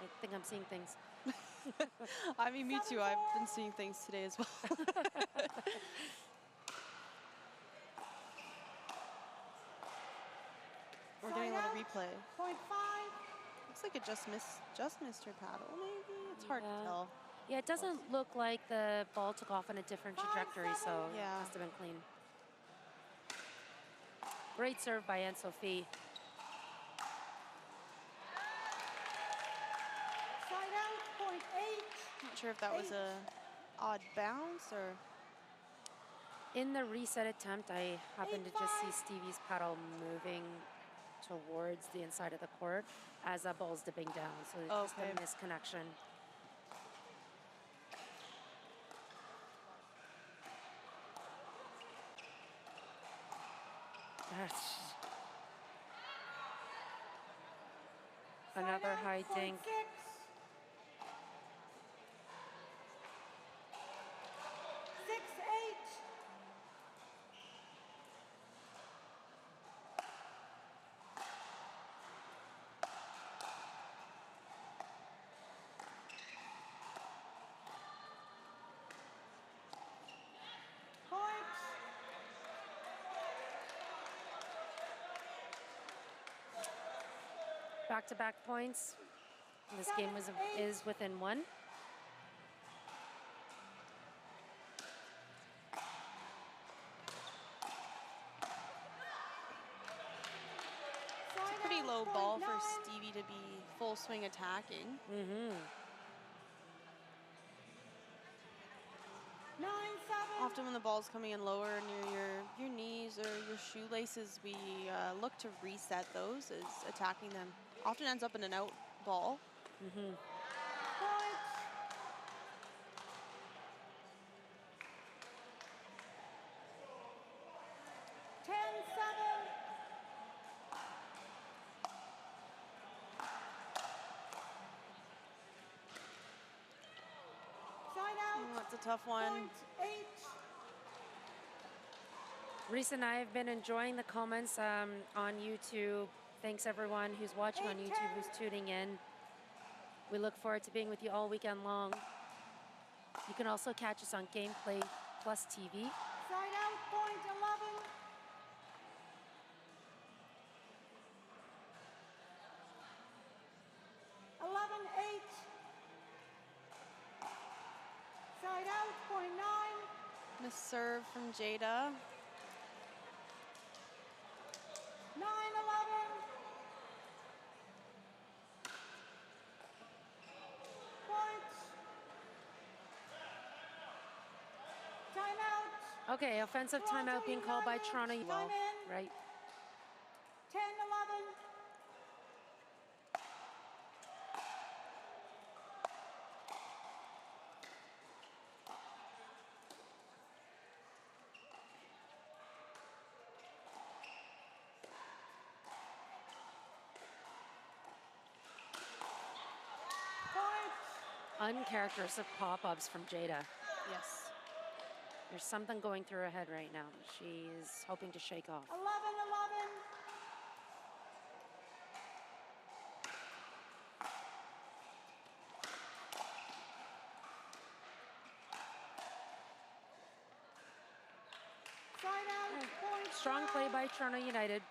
I think I'm seeing things. I mean, me too. I've been seeing things today as well. We're getting a little replay. Point five. Looks like it just missed her paddle, maybe? It's hard to tell. Yeah, it doesn't look like the ball took off in a different trajectory, so it Yeah. must have been clean. Great serve by Anne-Sophie. Side out. Point eight. Not sure if that was a odd bounce or... In the reset attempt, I happened to just see Stevie's paddle moving towards the inside of the court as that ball's dipping down, so it's just a misconnection. Another high dink. 6-8. Back-to-back points. This game is within one. It's a pretty low ball for Stevie to be full swing attacking. 9-7. Often when the ball's coming in lower near your knees or your shoelaces, we look to reset those as attacking them. Often ends up in an out ball. a tough one. Point 8. Reese and I have been enjoying the comments on YouTube. Thanks everyone who's watching on YouTube, who's tuning in. We look forward to being with you all weekend long. You can also catch us on Gameplay Plus TV. Side out, point 11. 11-8. Side out, point 9. The serve from Jada. 9-11. Points. Timeout. Okay, offensive timeout being called by Toronto. Time in. Right. 10-11. Uncharacteristic pop-ups from Jada. Yes. There's something going through her head right now. She's hoping to shake off. 11-11. Side out, point Strong play by Toronto United.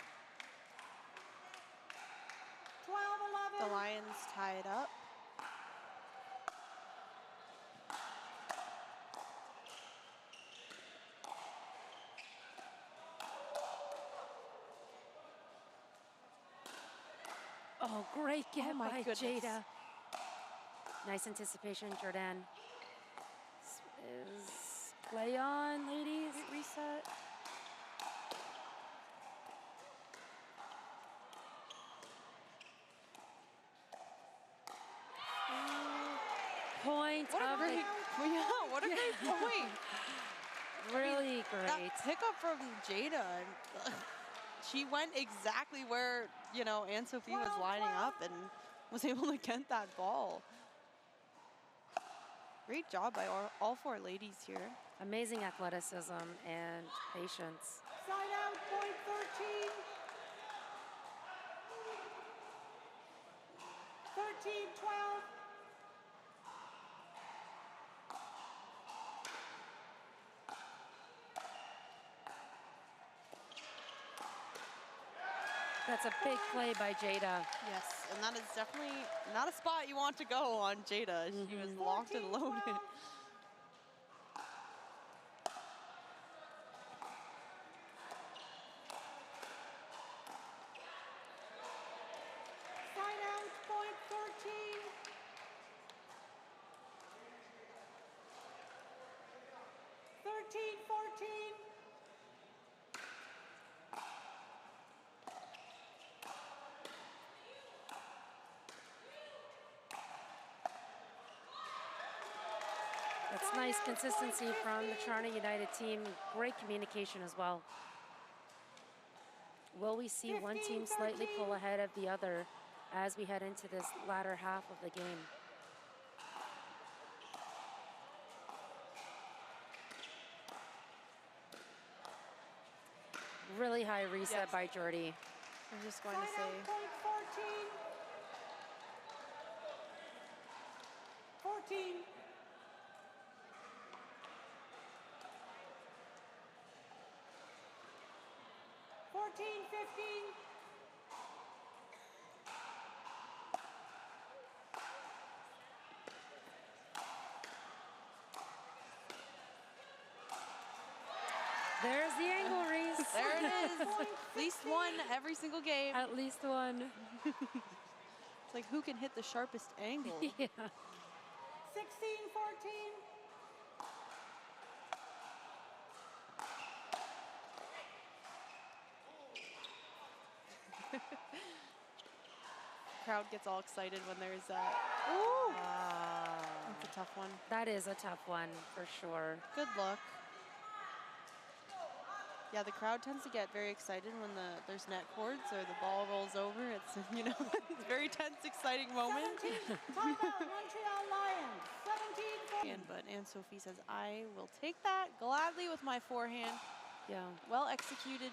The 12-11. Lions tie it up. Oh, great get my by goodness. Jada. Nice anticipation, Jordann. This is play on, ladies. Reset. Point What a of great, yeah, what a great point. really great. That pickup from Jada, she went exactly where, you know, Anne-Sophie was lining up and was able to get that ball. Great job by all four ladies here. Amazing athleticism and patience. Side out, point 13. 13-12. That's a big play by Jada. Yes, and that is definitely not a spot you want to go on Jada. She was locked and 14-12. loaded. Side out, point 13. 13-14. That's nice consistency from the Toronto United team. Great communication as well. Will we see one team slightly pull ahead of the other as we head into this latter half of the game? Really high reset Yes. by Jordy. I was just going to Side say, out, point 14. 14. 14-15. There's the angle, Reese. there it is. At least one every single game. At least one. It's like who can hit the sharpest angle. Yeah. 16-14. Crowd gets all excited when there's that. Ooh, that's a tough one. That is a tough one for sure. Good luck. Yeah, the crowd tends to get very excited when there's net cords or the ball rolls over. It's, you know, it's a very tense, exciting moment. 17, timeout, Montreal Lions, 17-14. But Anne-Sophie says, I will take that gladly with my forehand. Yeah. Well executed.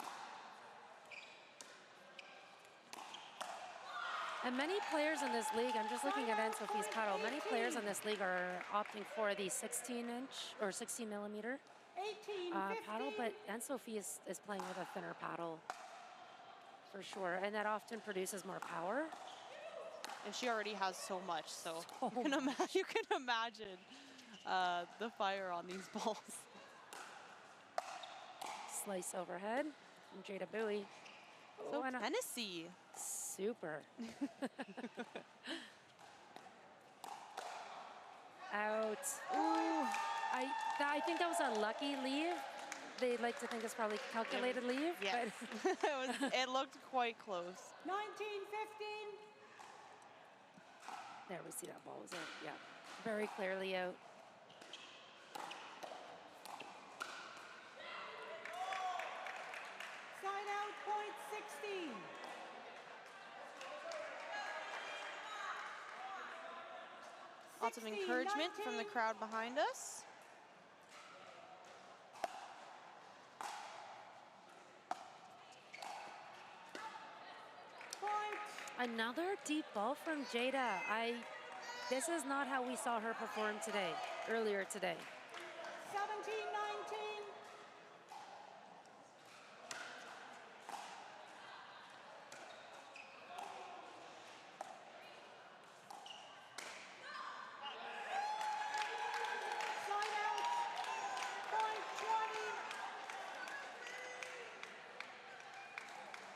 And many players in this league, I'm just looking at Anne-Sophie's paddle, many players in this league are opting for the 16-inch or 16 millimeter 18, paddle, but Anne-Sophie is playing with a thinner paddle for sure, and that often produces more power. And she already has so much, so So you can imagine the fire on these balls. Slice overhead from Jada Bui. So and Tennessee. Super. Out. Ooh. I think that was a lucky leave. They like to think it's probably calculated leave. Yes. But it looked quite close. 19-15. there, we see that ball was out. Yeah, very clearly out. Sign out, point 16. Lots of encouragement from the crowd behind us. Another deep ball from Jada. This is not how we saw her perform today, earlier today. 17-19. Sign out, point 20.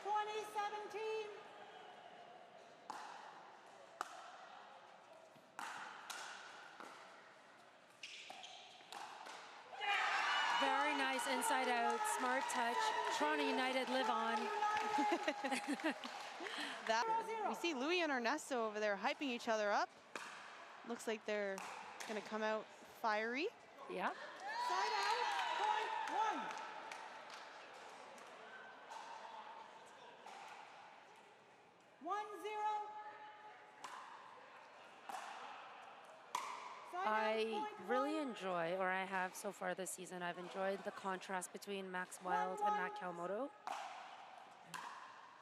20-17. Very nice inside out, smart touch. Toronto United live on. We see Louis and Ernesto over there hyping each other up. Looks like they're gonna come out fiery. Yeah. Sign out, point 1. 1-0. I really enjoy, or I have so far this season, I've enjoyed the contrast between Max Wild and Matt Kawamoto.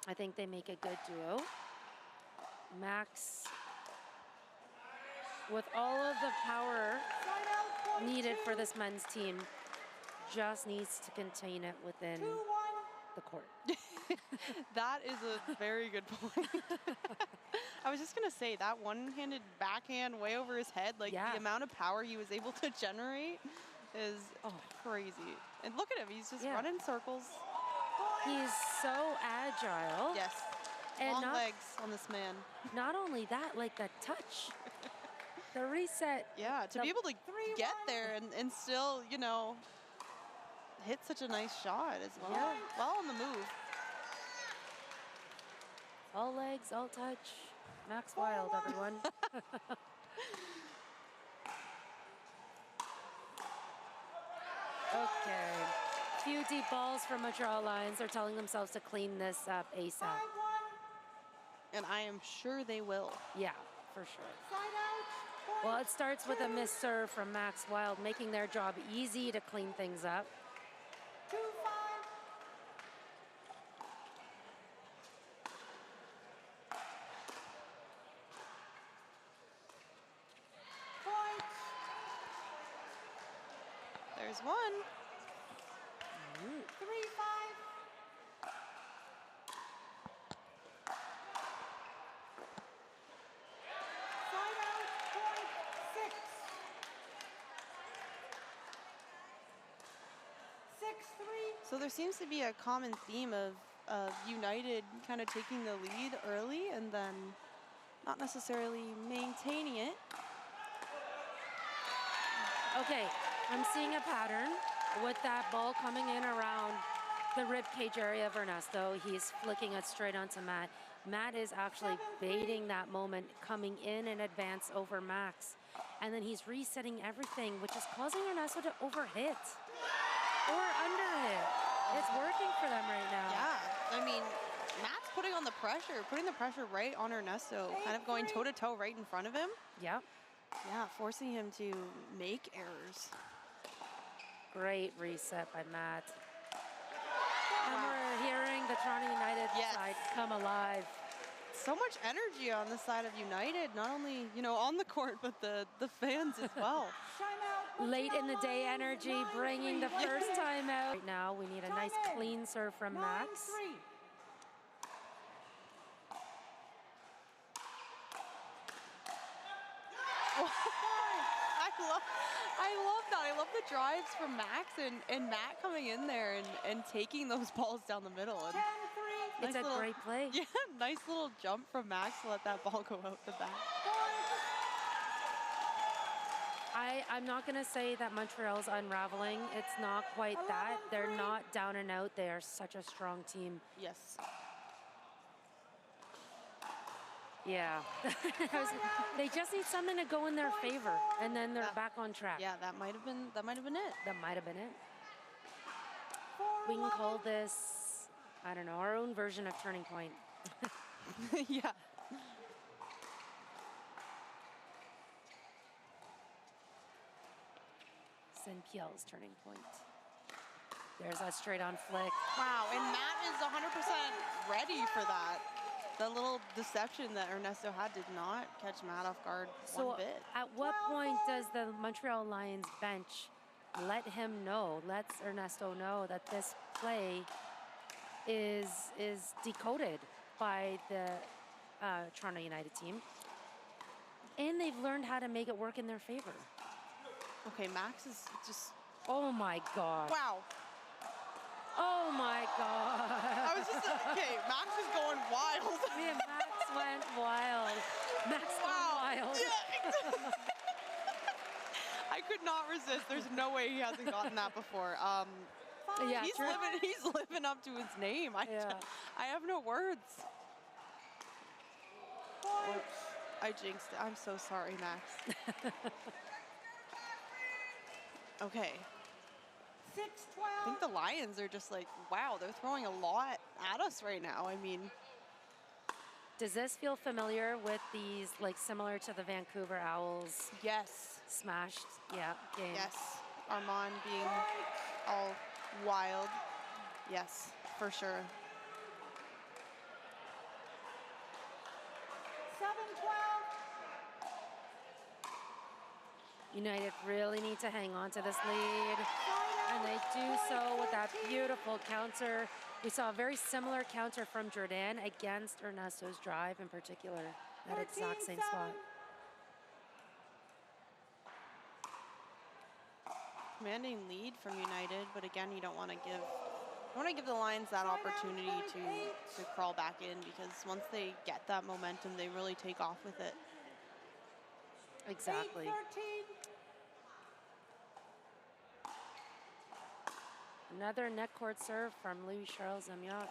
I think they make a good duo. Max, with all of the power needed for this men's team, just needs to contain it within 2-1. the court. That is a very good point. I was just gonna say that one-handed backhand way over his head, like Yeah. the amount of power he was able to generate is crazy. And look at him, he's just Yeah. running circles. He's so agile. Yes, And long legs on this man. not only that, like the touch, the reset. Yeah, to be able to get there and still, you know, hit such a nice shot as well. Yeah. Well on the move. All legs, all touch. Max Wild, everyone. Okay. Few deep balls from Montreal Lions. They're telling themselves to clean this up ASAP. 5-1. And I am sure they will. Yeah, for sure. Sign out, Well, it starts with a missed serve from Max Wild, making their job easy to clean things up. 2-5. Point. There's one. 3-5. Sign out, point 6. 6-3. So there seems to be a common theme of United kind of taking the lead early and then not necessarily maintaining it. Okay, I'm seeing a pattern with that ball coming in around the rib cage area of Ernesto. He's flicking it straight onto Matt. Matt is actually baiting that moment, coming in advance over Max. And then he's resetting everything, which is causing Ernesto to overhit or underhit. It's working for them right now. Yeah, I mean, Matt's putting the pressure right on Ernesto, kind of going toe-to-toe right in front of him. Yep. Yeah, forcing him to make errors. Great reset by Matt. And we're hearing the Toronto United side come alive. So much energy on the side of United, not only, you know, on the court, but the fans as well. Late in the day energy, bringing the first time out. Right now, we need a nice clean serve from Max. I love that. I love the drives from Max and Matt coming in there and taking those balls down the middle. And it's a great play. Yeah, nice little jump from Max to let that ball go out the back. I'm not going to say that Montreal's unraveling. It's not quite that. They're not down and out. They are such a strong team. Yes. Yeah. They just need something to go in their favor, and then they're back on track. Yeah, that might have been it. That might have been it. We can call this, I don't know, our own version of turning point. Yeah. CNPL's turning point. There's a straight-on flick. Wow, and Matt is 100% ready for that. The little deception that Ernesto had did not catch Matt off guard one bit. At what point does the Montreal Lions bench let Ernesto know that this play is decoded by the Toronto United team, and they've learned how to make it work in their favor? Okay, Max is just... Oh my God. Wow. Oh my God. I was just, okay, Max is going wild. Yeah, Max went wild. Max went wild. Yeah. I could not resist. There's no way he hasn't gotten that before. Yeah, he's living up to his name. I have no words. Oops, I jinxed it. I'm so sorry, Max. Okay. 6-12. I think the Lions are just like, wow, they're throwing a lot at us right now. I mean, does this feel familiar with these, like similar to the Vancouver Owls? yes, Smashed, game. yes. Armand being all wild. Yes, for sure. 7-12. United really need to hang on to this lead, and they do so with that beautiful counter. We saw a very similar counter from Jordann against Ernesto's drive in particular, that exact same spot. Commanding lead from United, but again, you don't want to give the Lions that opportunity to crawl back in, because once they get that momentum, they really take off with it. Exactly. 8-13. Another net court serve from Louis-Charles Amyot.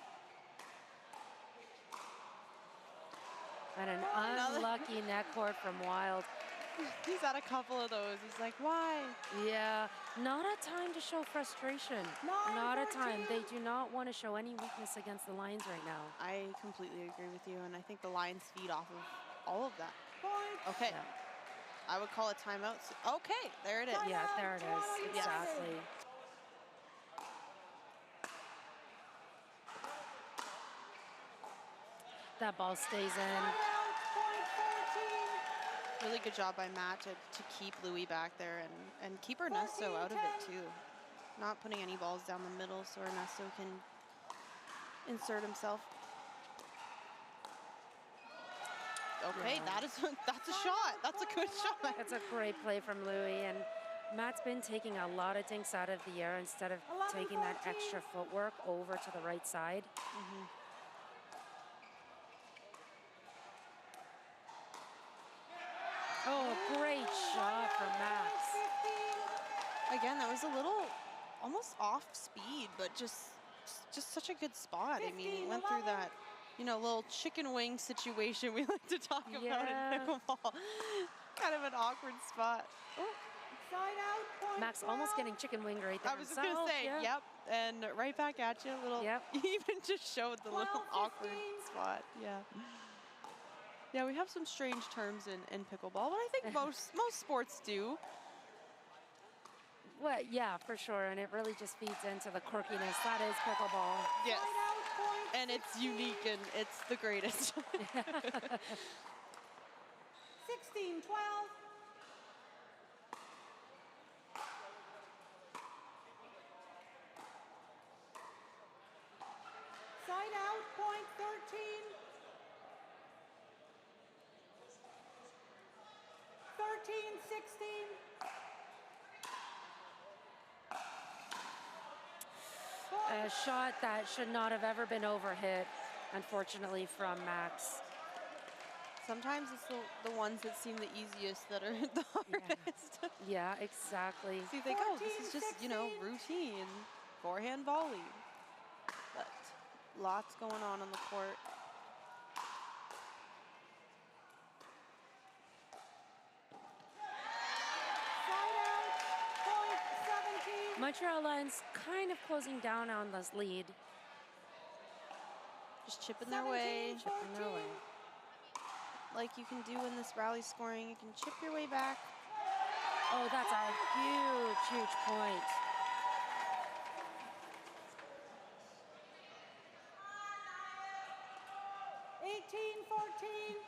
And an unlucky net court from Wild. He's had a couple of those. He's like, why? Yeah, not a time to show frustration. Not a time. They do not want to show any weakness against the Lions right now. I completely agree with you, and I think the Lions feed off of all of that. Okay. Yeah. I would call it timeout. Okay, there it is. Yeah, there it is. Exactly. That ball stays in. Really good job by Matt to keep Louis back there and keep Ernesto out of it too. Not putting any balls down the middle so Ernesto can insert himself. Okay, that's a shot. That's a good shot. That's a great play from Louis, and Matt's been taking a lot of dinks out of the air instead of taking that extra footwork over to the right side. Oh, great shot from Max. Again, that was a little almost off speed, but just such a good spot. I mean, he went through that, you know, little chicken wing situation we like to talk about in pickleball. Kind of an awkward spot. Oh, Side out, point Max almost 12. getting chicken winged right there I was just gonna himself, say, yeah. yep, and right back at you. Little, Yep. even just showed the little 12, awkward 15. spot. Yeah. Yeah, we have some strange terms in pickleball, but I think most sports do. Well, yeah, for sure, and it really just feeds into the quirkiness. That is pickleball. Yes. Side out, point And it's 16. unique and it's the greatest. 16, 12. Side out, point 13. 13, 16. A shot that should not have ever been overhit, unfortunately, from Max. Sometimes it's the ones that seem the easiest that are the hardest. Yeah, exactly. So you think, oh, this is just, you know, 14, routine, forehand volley. But lots going on the court. Side out, point 17. Montreal Lions kind of closing down on this lead. Just chipping their way. 17, Chipping their way. Like you can do in this rally scoring. You can chip your way back. Oh, that's a huge, huge point. Eighteen, 14.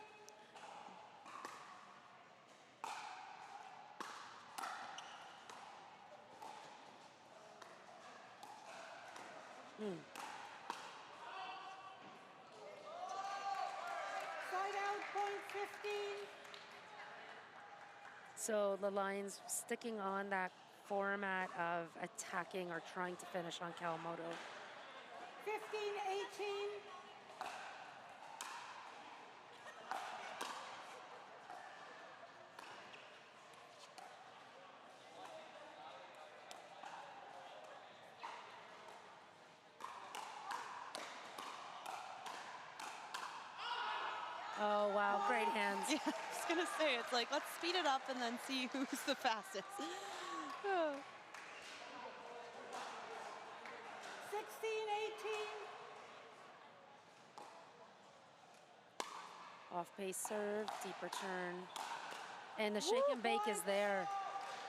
Side out, point 15. So the Lions sticking on that format of attacking or trying to finish on Kawamoto. 15, 18. Oh, wow, great hands. Yeah, I was gonna say, it's like, let's speed it up and then see who's the fastest. 16, 18. Off-pace serve, deep return. And the shake and bake is there.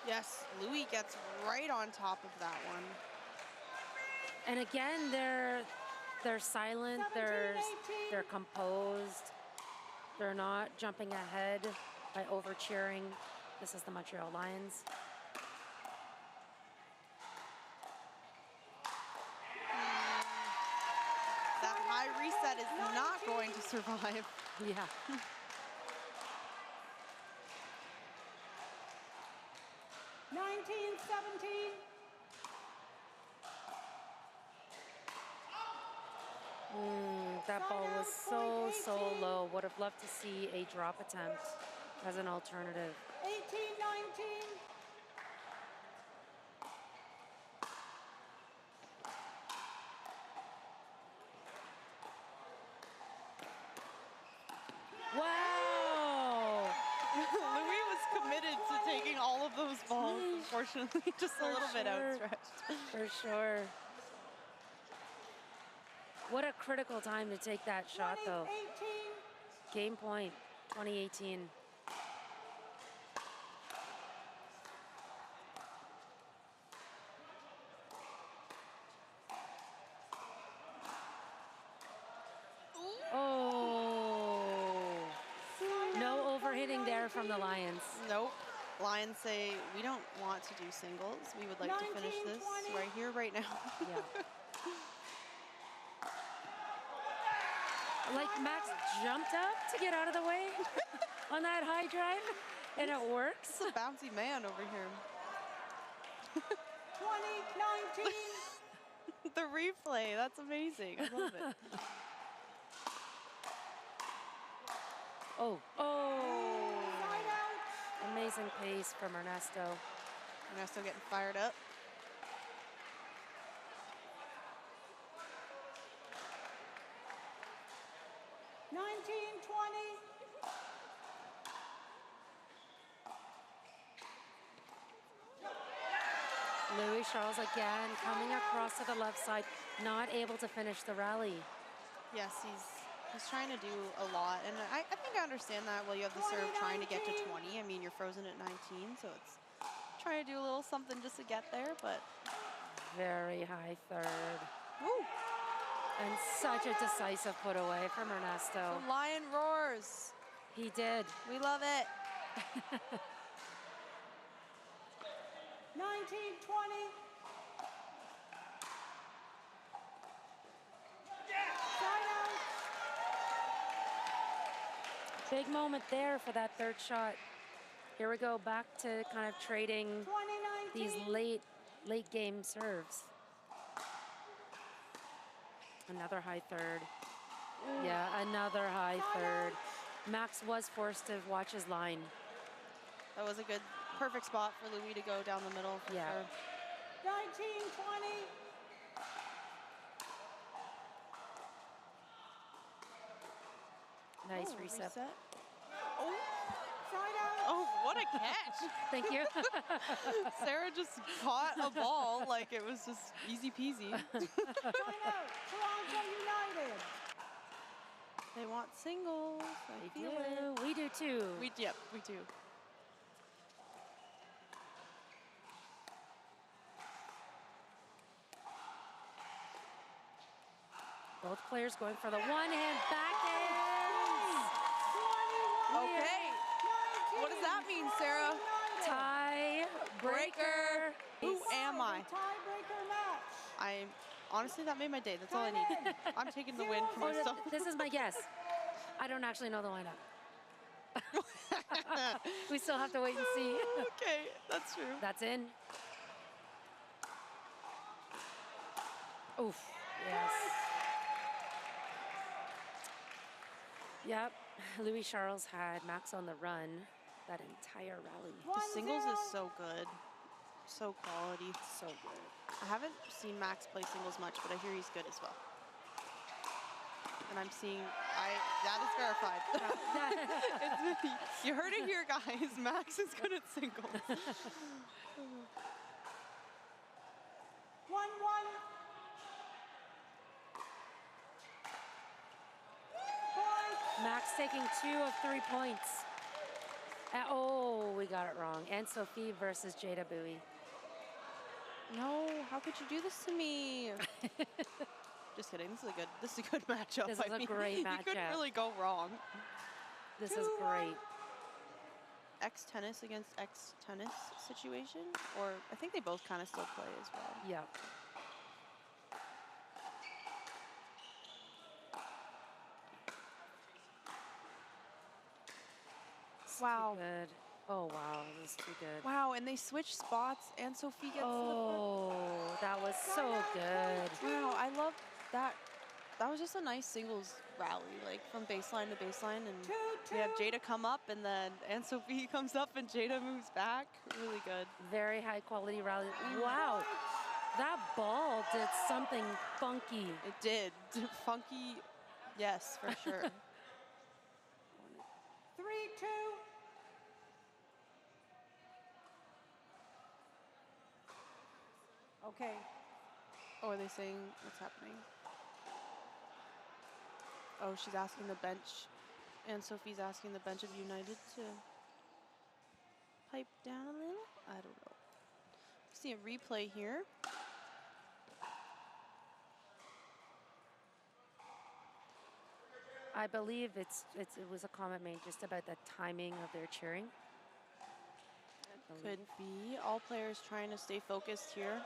Yes, Louis gets right on top of that one. And again, they're silent, 17, 18. they're composed. They're not jumping ahead by over cheering. This is the Montreal Lions. That high reset is not going to survive. Yeah. 19, 17. That ball was so low. Would have loved to see a drop attempt as an alternative. 18, 19. Wow! Louis was committed to taking all of those balls. Unfortunately, just a For little bit sure. outstretched. For sure. What a critical time to take that shot, 20, though. 18. Game point, 2018. Oh. No overhitting there from the Lions. Nope. Lions say, we don't want to do singles. We would like to finish 19, this 20. right here, right now. Yeah. Like Max jumped up to get out of the way on that high drive, and it works. It's a bouncy man over here. 20, 19. The replay, that's amazing. I love it. Oh. Side out. Amazing pace from Ernesto. Ernesto getting fired up. 19, 20. Louis Charles again coming across to the left side, not able to finish the rally. Yes, he's trying to do a lot, and I think I understand that. Well, you have the serve trying to get to 20. I mean, you're frozen at 19, so it's trying to do a little something just to get there, but Very high third. woo! And such a decisive put away from Ernesto. The Lion roars. He did. We love it. 19, 20. Side out. Big moment there for that third shot. Here we go, back to kind of trading 2019. these late game serves. Another high third. Yeah, another high third. Max was forced to watch his line. That was a good, perfect spot for Louis to go down the middle. For Yeah. sure. 19, 20. Nice Oh, reset. Oh, Side out. oh, what a catch. Thank you. Sarah just caught a ball like it was just easy peasy. Time out. Toronto United. They want singles. I We feel it. do. We do too. Yep, we do. Both players going for the one-hand backhand. 21. Okay. What does that mean, Sarah? Tie breaker. Who am I? Tiebreaker match. Honestly, that made my day. That's all I need. I'm taking the win for Oh, myself. this is my guess. I don't actually know the lineup. We still have to wait and see. Okay, that's true. That's in. Oof. Yes. Yep. Louis Charles had Max on the run that entire rally. The singles 1-0. is so good. So quality. So good. I haven't seen Max play singles much, but I hear he's good as well. And I'm seeing, that is verified. You heard it here, guys. Max is good at singles. 1-1. Point. Max taking 2 of 3 points. Oh, we got it wrong. Anne-Sophie versus Jada Bui. No, how could you do this to me? Just kidding. This is a good matchup. This is a great You couldn't matchup. really go wrong. This is great. X-tennis against X-tennis situation, or I think they both kind of still play as well. Yep. Wow. Good. Oh, wow. This is too good. Wow, and they switch spots, and Sophie gets Oh, that was so good. Wow, I love that. That was just a nice singles rally, like from baseline to baseline, and we have Jada come up, and then Anne-Sophie comes up, and Jada moves back. Really good. Very high quality rally. Wow. That ball did something funky. It did. Funky, yes, for sure. 3-2. Okay. Oh, are they saying what's happening? Oh, she's asking the bench, and Sophie's asking the bench of United to pipe down a little. I don't know. See a replay here. I believe it was a comment made just about the timing of their cheering. Could be. All players trying to stay focused here.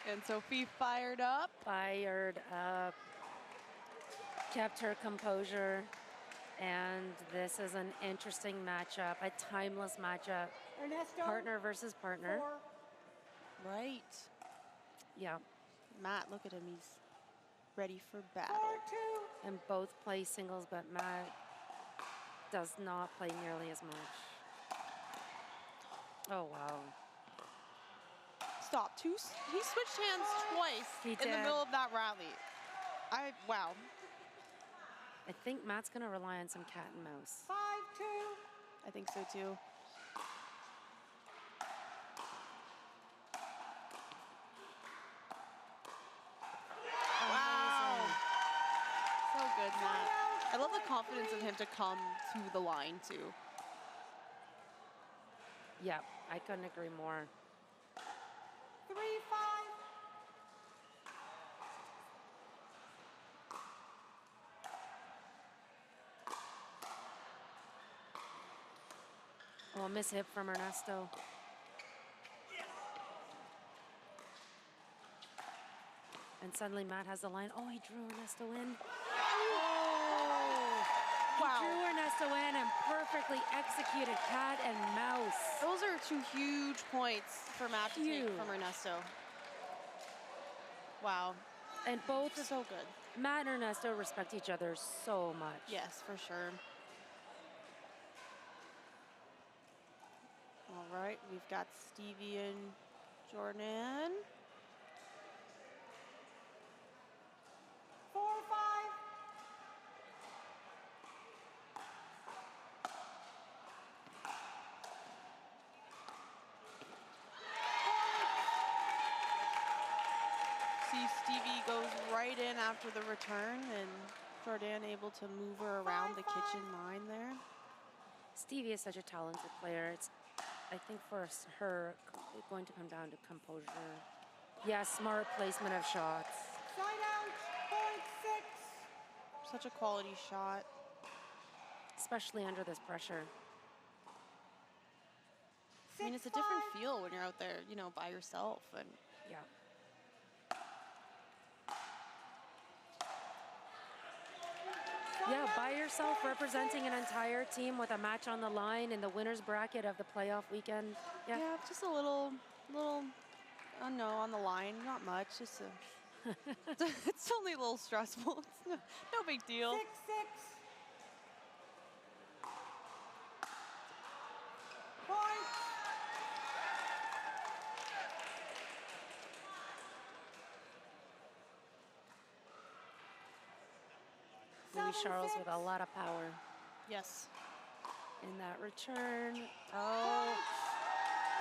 And Sophie fired up. Fired up. Kept her composure. And this is an interesting matchup, a timeless matchup. Ernesto. Partner versus partner. 4. Right. Yeah. Matt, look at him. He's ready for battle. 4-2. And both play singles, but Matt does not play nearly as much. Oh, wow. Stop. He switched hands twice He in the did. middle of that rally. Wow. I think Matt's going to rely on some cat and mouse. 5-2. I think so too. Wow. So good, Matt. I love the confidence of him to come to the line too. Yeah, I couldn't agree more. 3-5. Oh, miss hit from Ernesto. And suddenly Matt has the line. Oh, he drew Ernesto in. Oh! Wow. He drew Ernesto in and perfectly executed cat and mouse. Those are two huge points for Matt to take from Ernesto. Wow. And both So good. Matt and Ernesto respect each other so much. Yes, for sure. All right, we've got Stevie and Jordann. 4-5. See, Stevie goes right in after the return, and Jordann able to move her around the kitchen line there. Stevie is such a talented player. It's, I think for her, it's going to come down to composure. Yeah, smart placement of shots. Side out. Point 6. Such a quality shot. Especially under this pressure. I mean, it's a different feel when you're out there, you know, by yourself. And Yeah. Yeah, by yourself, representing an entire team with a match on the line in the winner's bracket of the playoff weekend. Yeah. yeah, just a little, I don't know, on the line, not much. Just a, it's only a little stressful. It's no big deal. 6-6. Point. Louis Charles with a lot of power Yes. in that return. Oh,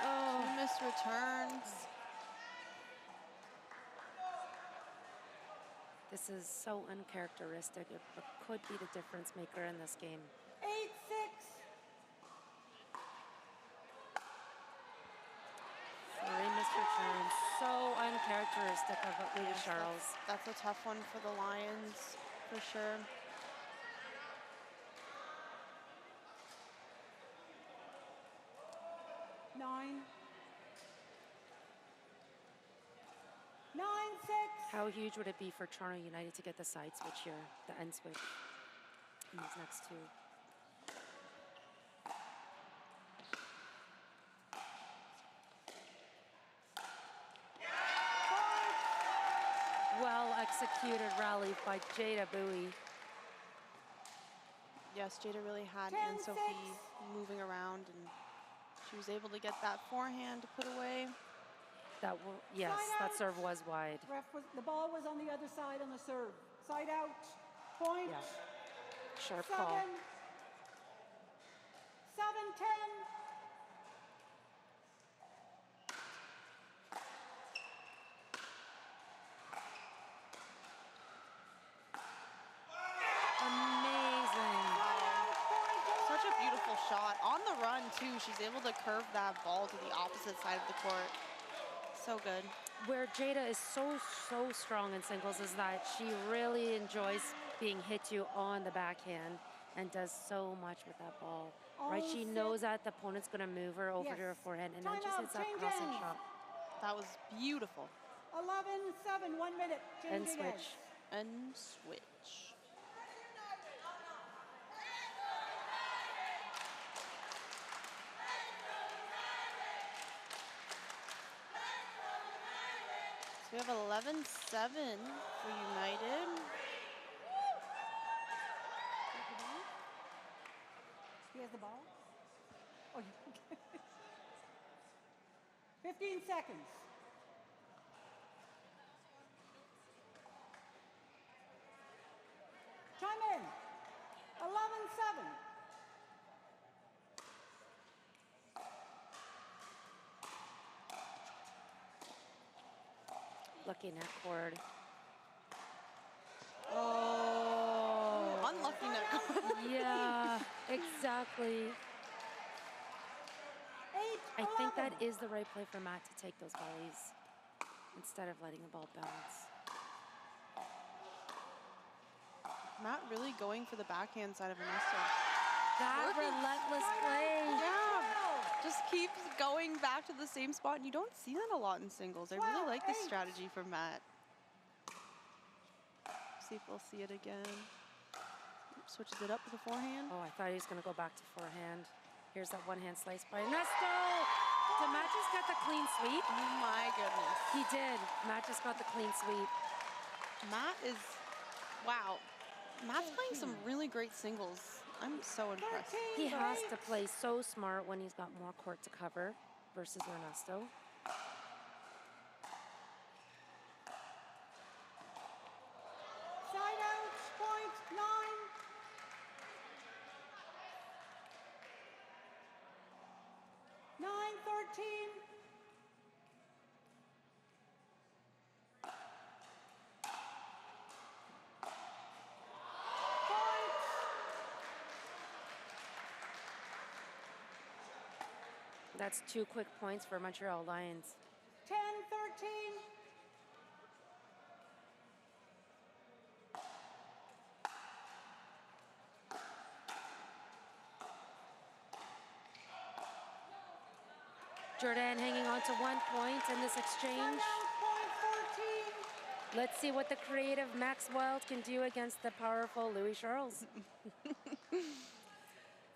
Oh, two missed returns. this is so uncharacteristic. It could be the difference maker in this game. 8-6. Three missed returns. So uncharacteristic of Louis Yes, Charles. That's a tough one for the Lions, for sure. Nine. 9-6. How huge would it be for Toronto United to get the side switch here, the end switch, in these next two? Well executed rally by Jada Bui. Yes, Jada really had 10-6. Anne-Sophie moving around, and she was able to get that forehand to put away. Yes, that serve was wide. The ball was on the other side on the serve. Side out. Point. Yeah. Sharp 7. call. 7-10. Amazing. Such a beautiful shot. On the run, too, she's able to curve that ball to the opposite side of the court. So good. Where Jada is so strong in singles is that she really enjoys being hit to on the backhand and does so much with that ball. Right? She knows that the opponent's going to move her over to her forehand, and then just hits that crossing shot. That was beautiful. 11-7, 1 minute. And Changing switch. ends. And switch. So we have 11-7 for United. He has the ball? Oh, yeah. 15 seconds. Chime in. 11-7. Lucky net cord. Oh, unlucky net cord. Yeah, exactly. 8-11. I think that is the right play for Matt to take those volleys instead of letting the ball bounce. Matt really going for the backhand side of Ernesto. That relentless play. Yeah, just keeps going back to the same spot, and you don't see that a lot in singles. I really like this strategy from Matt. See if we'll see it again. Switches it up with a forehand. Oh, I thought he was going to go back to forehand. Here's that one-hand slice by Ernesto. Did Matt just get the clean sweep? Oh my goodness. He did. Matt just got the clean sweep. Matt is, wow. Matt's playing some really great singles. I'm so impressed. He has to play so smart when he's got more court to cover versus Ernesto. Side out, point 9. Nine, 13. That's 2 quick points for Montreal Lions. 10-13. Jordann hanging on to 1 point in this exchange. Point 14. Let's see what the creative Max Wild can do against the powerful Louis Charles.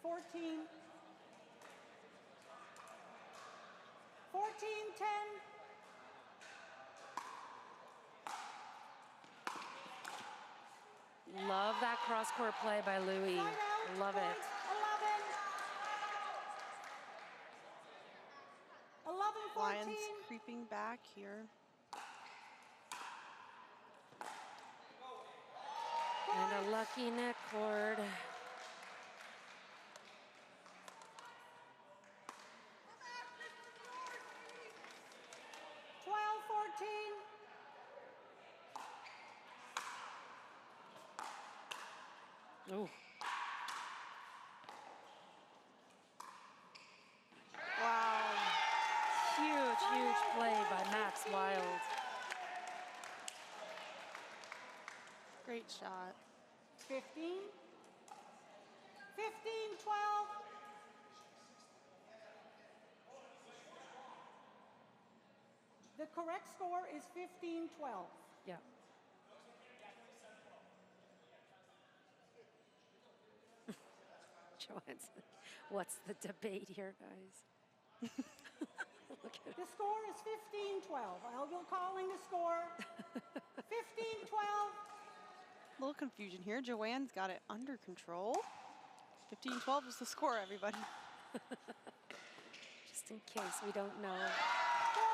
14. 14-10. Love that cross-court play by Louis. Side out, Love point it. 11. 11-14. Lions creeping back here. And a lucky net cord. 12-14. Ooh. Wow. Huge play by Max Wild. Great shot. 15. 15-12. The correct score is 15-12. Yeah. Johansson, what's the debate here, guys? Look at it. The score is 15-12. I'll be calling the score. 15-12. A little confusion here. Joanne's got it under control. 15-12 is the score, everybody. Just in case we don't know.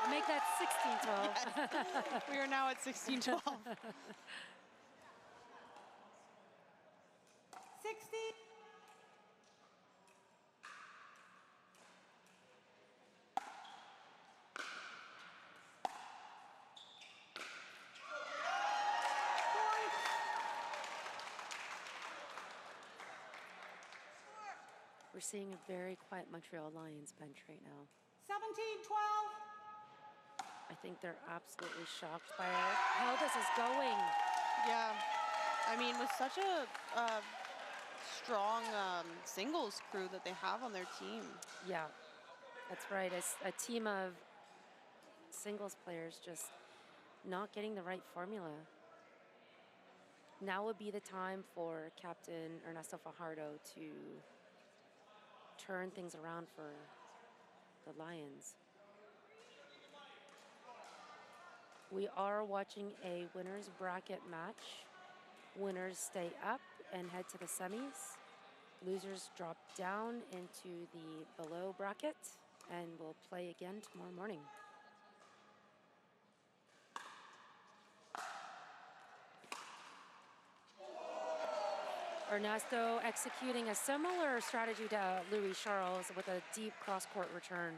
I'll make that 16-12. Yes. We are now at 16-12. 60. We're seeing a very quiet Montreal Lions bench right now. 17-12. I think they're absolutely shocked by how this is going. Yeah. I mean, with such a strong singles crew that they have on their team. Yeah, that's right. A team of singles players just not getting the right formula. Now would be the time for Captain Ernesto Fajardo to turn things around for the Lions. We are watching a winners bracket match. Winners stay up and head to the semis. Losers drop down into the below bracket and will play again tomorrow morning. Ernesto executing a similar strategy to Louis Charles with a deep cross-court return.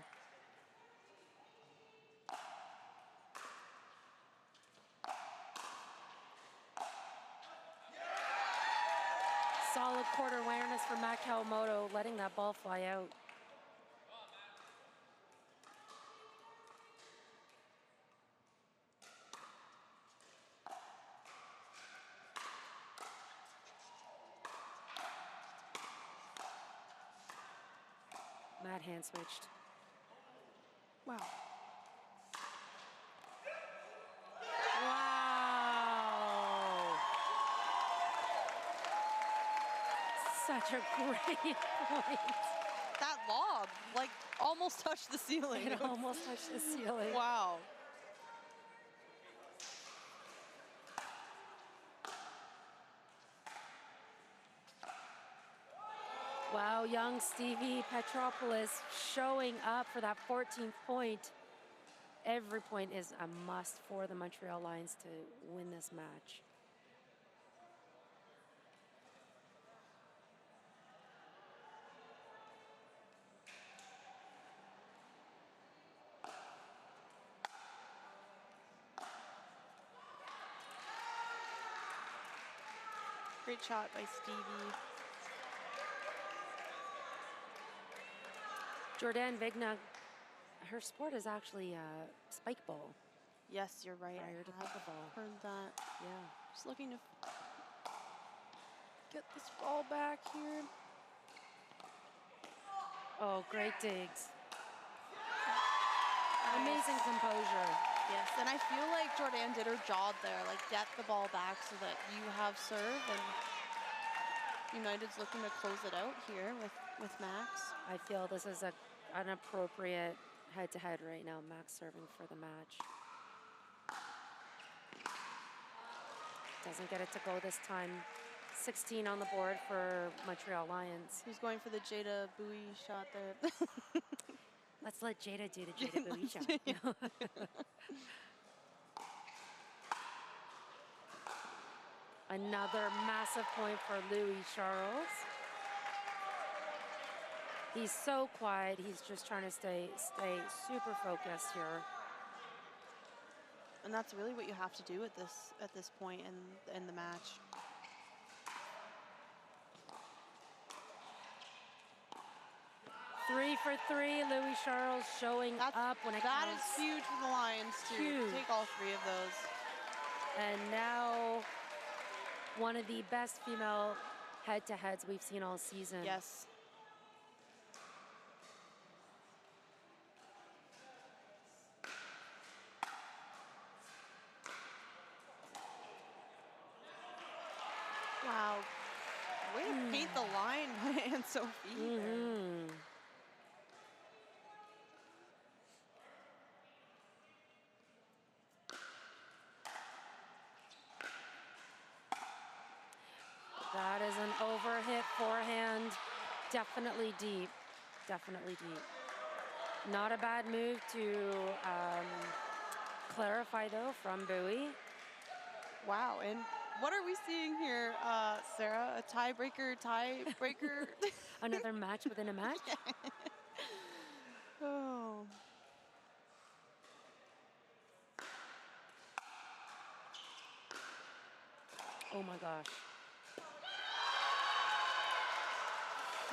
Solid court awareness for Matt Kawamoto, letting that ball fly out. Matt hand switched. Wow. Wow. Such a great point. That lob, like, almost touched the ceiling. It almost touched the ceiling. Wow. Wow, young Stevie Petropouleas showing up for that 14th point. Every point is a must for the Montreal Lions to win this match. Great shot by Stevie. Jordann Vigna, her sport is actually spike ball. Yes, you're right. Prior to pickleball. Heard that. Yeah. Just looking to get this ball back here. Oh, great digs. Amazing composure. Yes, and I feel like Jordann did her job there, like get the ball back so that you have serve, and United's looking to close it out here with Max. I feel this is an appropriate head-to-head right now. Max serving for the match. Doesn't get it to go this time. 16 on the board for Montreal Lions. Who's going for the Jada Bui shot there? Let's let Jada do the Jada Bui shot. Another massive point for Louis Charles. He's so quiet. He's just trying to stay super focused here. And that's really what you have to do at this point in the match. Three for three, Louis Charles showing up when it counts. That is huge for the Lions to take all three of those. And now one of the best female head-to-heads we've seen all season. Yes. Wow. Way to paint the line by Anne-Sophie. That is an overhit forehand. Definitely deep. Definitely deep. Not a bad move to clarify, though, from Bui. Wow, and what are we seeing here, Sarah? A tiebreaker? Another match within a match? Oh. Oh my gosh.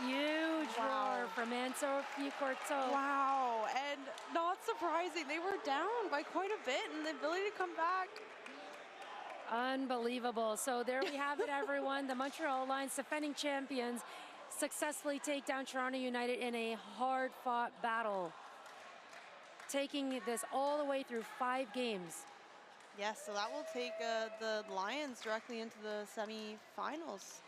Huge roar from Anne-Sophie Courteau. Wow, and not surprising. They were down by quite a bit, and the ability to come back. Unbelievable. So there we have it, everyone. The Montreal Lions, defending champions, successfully take down Toronto United in a hard-fought battle, taking this all the way through 5 games. Yes, so that will take the Lions directly into the semifinals.